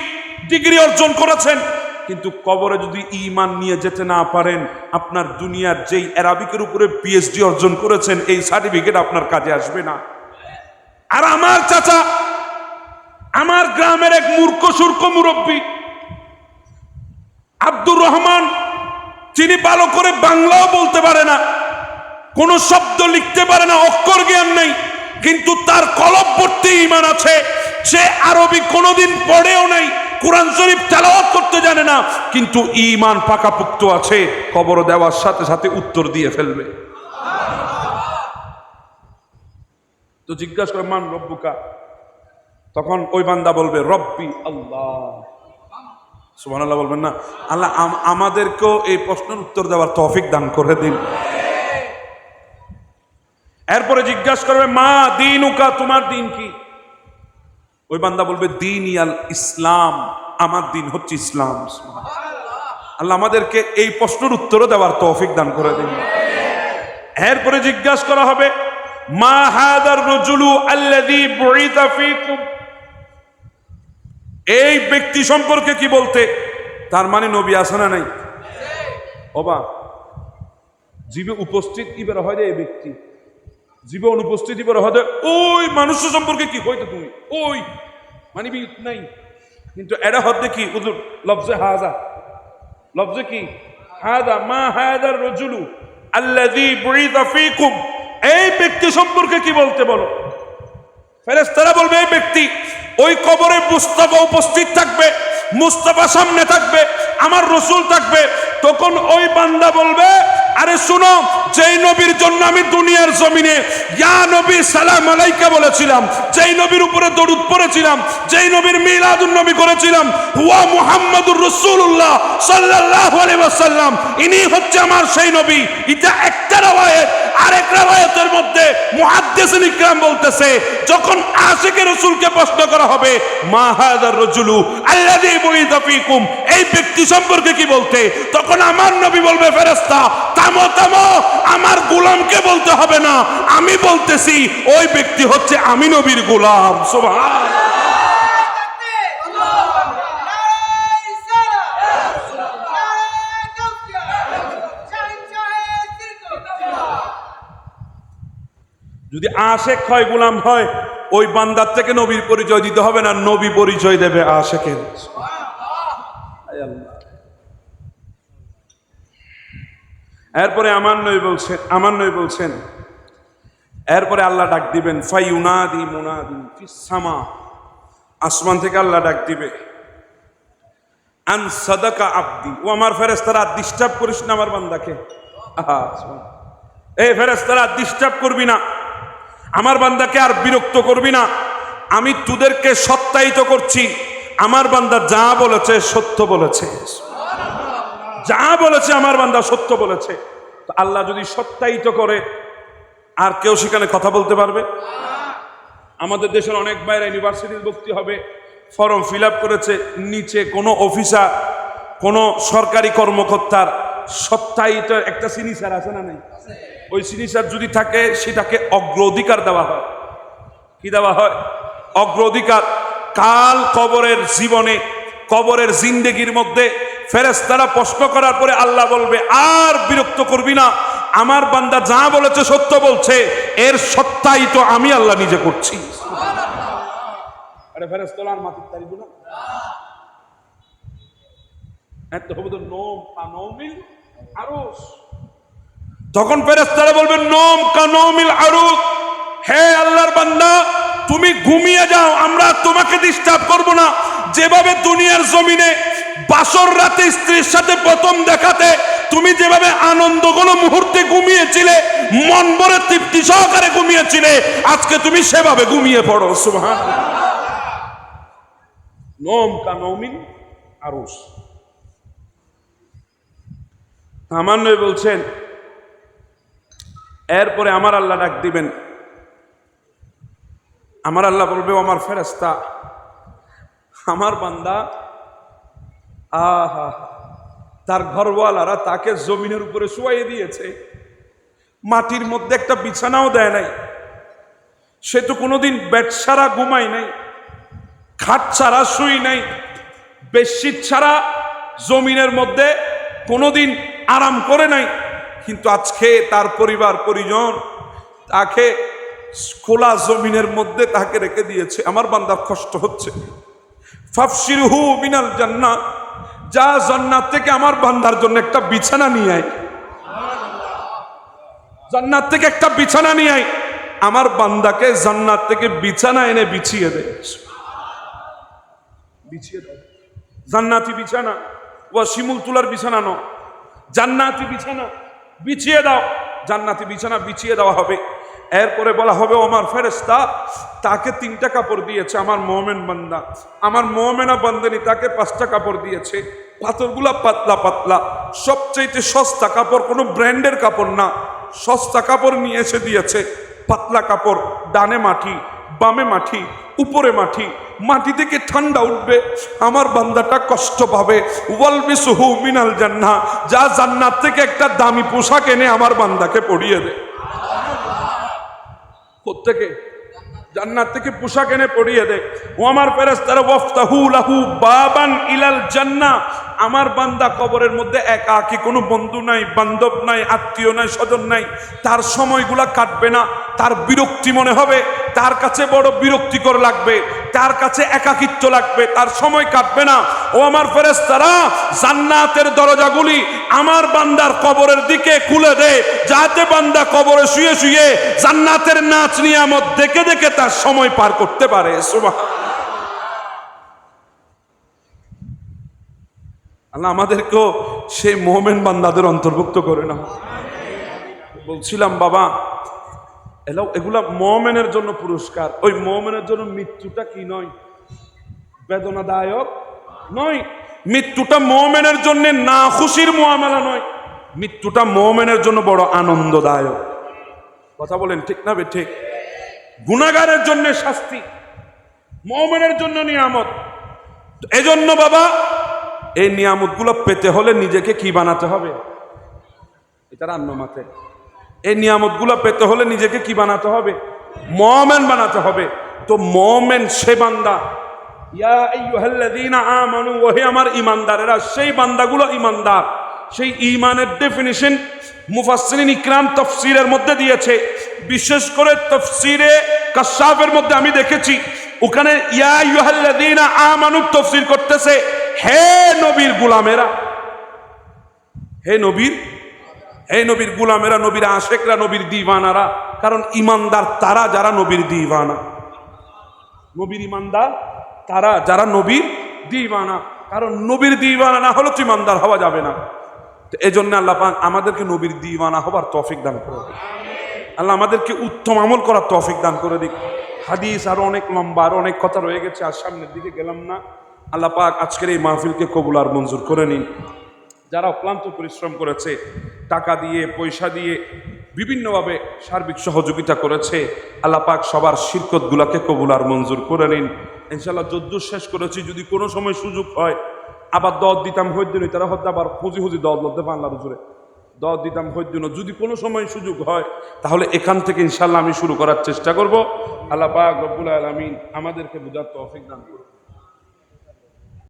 ডিগ্রি অর্জন করেছেন, কিন্তু কবরে যদি ঈমান নিয়ে যেতে না পারেন, আপনার দুনিয়ার যেই অ্যারাবিকের উপরে পিএইচডি অর্জন করেছেন এই সার্টিফিকেট আপনার কাজে আসবে না। আর আমার চাচা, আমার গ্রামের এক মূর্খ সূর্খ মুরব্বী আব্দুর রহমান, যিনি ভালো করে বাংলাও বলতে পারে না, কোন শব্দ লিখতে পারে না, অক্ষর জ্ঞান নেই, কিন্তু তার কলব ভর্তি ঈমান আছে। সে আরবি কোনোদিন পড়েও নাই, কোরআন শরীফ তেলাওয়াত করতে জানে না, কিন্তু ঈমান পাকাপোক্ত আছে। কবর দেওয়ার সাথে সাথে উত্তর দিয়ে ফেলবে। তো জিজ্ঞাসা করে মান রব্বুকা, তখন ওই বান্দা বলবে রব্বি আল্লাহ। সুবহানাল্লাহ বলবেন না? আল্লাহ আমাদেরকেও এই প্রশ্নের উত্তর দেওয়ার তৌফিক দান করে দিন। এরপরে জিজ্ঞাসা করবে মা দীনুকা, তোমার দিন কি? ওই বান্দা বলবে দিন ইয়াল ইসলাম, আমার দিন হচ্ছে ইসলাম। আল্লাহ আমাদেরকে এই প্রশ্নের উত্তরও দেওয়ার তৌফিক দান করে দিন। এরপরে জিজ্ঞাসা করা হবে মা হাদার রাজুলু আল্লাযী বুইতা ফীকুম, এই ব্যক্তি সম্পর্কে কি বলতে? তার মানে নবী আছে না নাই? ওবা জীবে উপস্থিত কি বের হয় এই ব্যক্তি, জীবে অনুপস্থিতি বের হয় ওই মানুষ সম্পর্কে কি হইতো তুমি ওই মানে নাই, কিন্তু এটা হতে কি হুজুর লফজে হাজা, লফজে কি হাদা, মা হাদার রাজুলু আল্লাযী বুইতা ফীকুম, এই ব্যক্তি সম্পর্কে কি বলতে বলো? ফেরেশতারা বলবে এই ব্যক্তি, ওই কবরে মুস্তাফা উপস্থিত থাকবে, মুস্তাফা সামনে থাকবে, আমার রসুল থাকবে। তখন ওই বান্দা বলবে আরে শুনো, যেই নবীর জন্য আমি দুনিয়ার জমিনে ইয়া নবী সালাম আলাইকা বলেছিলাম, যেই নবীর উপরে দরুদ পড়েছিলাম, যেই নবীর মিলাদুন নবী করেছিলাম, হুয়া মুহাম্মাদুর রাসূলুল্লাহ সাল্লাল্লাহু আলাইহি ওয়াসাল্লাম, ইনি হচ্ছে আমার সেই নবী। এটা একটা riwayat। আরেক riwayatর মধ্যে মুহাদ্দিসিন ইকরাম বলতেছে, যখন আশিকে রাসূলকে প্রশ্ন করা হবে মা হাদার রাজুলু আল্লাযী বুইতা ফীকুম, এই ব্যক্তি সম্পর্কে কি বলতে, তখন আমার নবী বলবে ফেরেশতা থামো থামো, আমার গোলামকে বলতে হবে না, আমি বলতেছি ওই ব্যক্তি হচ্ছে আমি নবীর গোলাম। সুবহানাল্লাহ। যদি আশেক হয়, গোলাম হয়, ওই বান্দার থেকে নবীর পরিচয় দিতে হবে না, নবী পরিচয় দেবে আশেকের। এরপরে আমার নবী বলছেন এরপরে আল্লাহ ডাক দিবেন ফাইউনাদি মুনাদিন ফিস সামা, আসমান থেকে আল্লাহ ডাক দিবে আন সাদাকা আব্দি, ও আমার ফেরেশতারা ডিস্টার্ব করিস না আমার বান্দাকে। এই ফেরেশতারা ডিস্টার্ব করবি না আমার বান্দাকে, আর বিরক্ত করবি না। আমি তোদেরকে সত্যায়িত করছি আমার বান্দা যা বলেছে সত্য বলেছে, যা বলেছে আমার বান্দা সত্য বলেছে। তো আল্লাহ যদি সত্যায়িত করে আর কেউ সেখানে কথা বলতে পারবে? আমাদের দেশের অনেক বাইরে ইউনিভার্সিটির ভর্তি হবে, ফর্ম ফিল আপ করেছে, নিচে কোনো অফিসার কোনো সরকারি কর্মকর্তার সত্যায়িত একটা সিগনেচার আছে না? নেই? ওই সিগনেচার যদি থাকে সেটাকে অগ্রাধিকার দেওয়া হয়। কি দেওয়া হয়? অগ্রাধিকার। কাল কবরের জীবনে, কবরের জিন্দেগির মধ্যে ফেরেশতারা প্রশ্ন করার পরে আল্লাহ বলবে আর বিরক্ত করবি না, আমার বান্দা যা বলেছে সত্য বলছে, এর সত্যায়িত আমি আল্লাহ নিজে করছি। আরে ফেরেশতারা আর মাটির তারিখ না, এত হবে তো নোম কানৌমিল আরশ। তখন ফেরেশতারা বলবে নোম কানৌমিল আরশ, হে আল্লাহর বান্দা তুমি ঘুমিয়ে যাও, আমরা তোমাকে ডিস্টার্ব করব না। যেভাবে দুনিয়ার জমিনে বাসর রাতে স্ত্রীর সাথে প্রথম দেখাতে তুমি যেভাবে আনন্দ কোনো মুহূর্তে ঘুমিয়েছিলে, মন ভরে তৃপ্তি সহকারে ঘুমিয়েছিলে, আজকে তুমি সেভাবে ঘুমিয়ে পড়ো। সুবহানাল্লাহ। নোম কানৌমিল আরশ। আমার নবী বলছেন এরপরে আমার আল্লাহ ডাক দিবেন, আমার আল্লাহ বলবে আমার ফেরেশতা আমার বান্দা আহা তার ঘরওয়ালারা তাকে জমিনের উপরে শুয়াইয়ে দিয়েছে, মাটির মধ্যে একটা বিছানাও দেয় নাই, সে তো কোনোদিন বেড ছাড়া ঘুমাই নাই, খাট ছাড়া শুই নাই, বেডশিট ছাড়া জমিনের মধ্যে কোনোদিন আরাম করে নাই, কিন্তু আজকে তার পরিবার পরিজন তাকে খোলা জমিনের মধ্যে তাকে রেখে দিয়েছে। আমার বান্দার কষ্ট হচ্ছে। ফাফসিরহু মিনাল জান্নাহ, যা জান্নাত থেকে আমার বান্দার জন্য একটা বিছানা নিয়ে আয়, জান্নাত থেকে একটা বিছানা নিয়ে আয়। আমার বান্দাকে জান্নাত থেকে বিছানা এনে বিছিয়ে দে, বিছিয়ে দাও। জান্নাতি বিছানা, ওয়া শিমুল তুলার বিছানা নয়, জান্নাতি বিছানা বিছিয়ে দাও। জান্নাতি বিছানা বিছিয়ে দেওয়া হবে। এরপরে বলা হবে আমার ফেরেশতা তাকে 3টা কাপড় দিয়েছে আমার মুমিন বান্দা, আমার মুমিনা বান্দানি তাকে 5টা কাপড় দিয়েছে। পাথরগুলা পাতলা পাতলা, সবচেয়ে সস্তা কাপড়, কোনো ব্র্যান্ডের কাপড় না, সস্তা কাপড় নিয়ে এসে দিয়েছে। পাতলা কাপড়, ডানে মাটি বামে মাটি উপরে মাটি, মাটি থেকে ঠান্ডা উঠবে, আমার বান্দাটা কষ্ট পাবে। ওয়ালবিসুহু মিনাল জান্নাহ, যা জান্নাত থেকে একটা দামি পোশাক এনে আমার বান্দাকে পরিয়ে দে। কোত্থেকে? জান্নাত থেকে পোশাক এনে পরিয়ে দে। ও আমার ফেরেশতারা ওয়াফতাহু লাহু বাবান ইলাল জান্নাহ, আমার বান্দা কবরের মধ্যে একাকী, কোনো বন্ধু নাই, বান্ধব নাই, আত্মীয় নাই, স্বজন নাই, তার সময়গুলা কাটবে না, তার বিরক্তি মনে হবে, তার কাছে বড় বিরক্তিকর লাগবে, তার কাছে একাকিত্ব লাগবে, তার সময় কাটবে না। ও আমার ফেরেশতারা জান্নাতের দরজাগুলি আমার বান্দার কবরের দিকে খুলে দে, যাতে বান্দা কবরে শুয়ে শুয়ে জান্নাতের নাচ নিয়ামত দেখে দেখে তার সময় পার করতে পারে। সুবহানাল্লাহ। আল্লাহ আমাদেরকেও সেই মুমিন বান্দাদের অন্তর্ভুক্ত করে না। বলছিলাম বাবা এগুলা মুমিনের জন্য পুরস্কার, ওই মুমিনের জন্য মৃত্যুটা কি নয়, বেদনাদায়ক নয়। মৃত্যুটা মুমিনের জন্য না খুশির মুআমালা নয়, মৃত্যুটা মুমিনের জন্য বড় আনন্দদায়ক। কথা বলেন ঠিক না ঠিক? গুনাহগারের জন্য শাস্তি, মুমিনের জন্য নিয়ামত। এজন্য বাবা এই নিয়ামতগুলো পেতে হলে নিজেকে কি বানাতে হবে? এটা রান্না মাতে। এই নিয়ামতগুলো পেতে হলে নিজেকে কি বানাতে হবে? মুমিন বানাতে হবে। তো মুমিন সে বান্দা, ইয়া আইয়ুহাল্লাযীনা আমানু, ওহে আমার ঈমানদারেরা, সেই বান্দাগুলো ঈমানদার। সেই ঈমানের ডেফিনিশন মুফাসসিরিন ইকরাম তাফসীরের মধ্যে দিয়েছে, বিশেষ করে তাফসীরে কাশাফের মধ্যে আমি দেখেছি ওখানে ইয়া আইয়ুহাল্লাযীনা আমানু তাফসীর করতেছে হে নবীর গোলামেরা, হে নবীর, হে নবীর গুলামেরা, নবীর আশেকরা, নবীর দিওয়ানারা, কারণ ইমানদার তারা যারা নবীর দিওয়ানা। নবীর ইমানদার তারা যারা নবীর দিওয়ানা, কারণ নবীর দিওয়ানা না হলে তো ইমানদার হওয়া যাবে না। তো এই জন্য আল্লাহ পাক আমাদেরকে নবীর দিওয়ানা হবার তৌফিক দান করে দিক। আল্লাহ আমাদেরকে উত্তম আমল করার তৌফিক দান করে দিক। হাদিস আরো অনেক লম্বা, আরো অনেক কথা রয়ে গেছে, আর সামনের দিকে গেলাম না। আল্লাহ পাক আজকের এই মাহফিলকে কবুল আর মঞ্জুর করে নিন। যারা অক্লান্ত পরিশ্রম করেছে, টাকা দিয়ে, পয়সা দিয়ে, বিভিন্নভাবে সার্বিক সহযোগিতা করেছে, আল্লাহ পাক সবার শিরকতগুলাকে কবুল আর মঞ্জুর করে নিন। ইনশাআল্লাহ যদ্দূর শেষ করেছি, যদি কোনো সময় সুযোগ হয় আবার দদ দিতাম হইদিন, তারা হয়তো আবার খুঁজি দদ লড়তে পারলার উপরে দদ দিতাম হইদিন। যদি কোনো সময় সুযোগ হয় তাহলে এখান থেকে ইনশাআল্লাহ আমি শুরু করার চেষ্টা করব। আল্লাহ পাক রব্বুল আলামিন আমাদেরকে বুঝার তৌফিক দান করুন।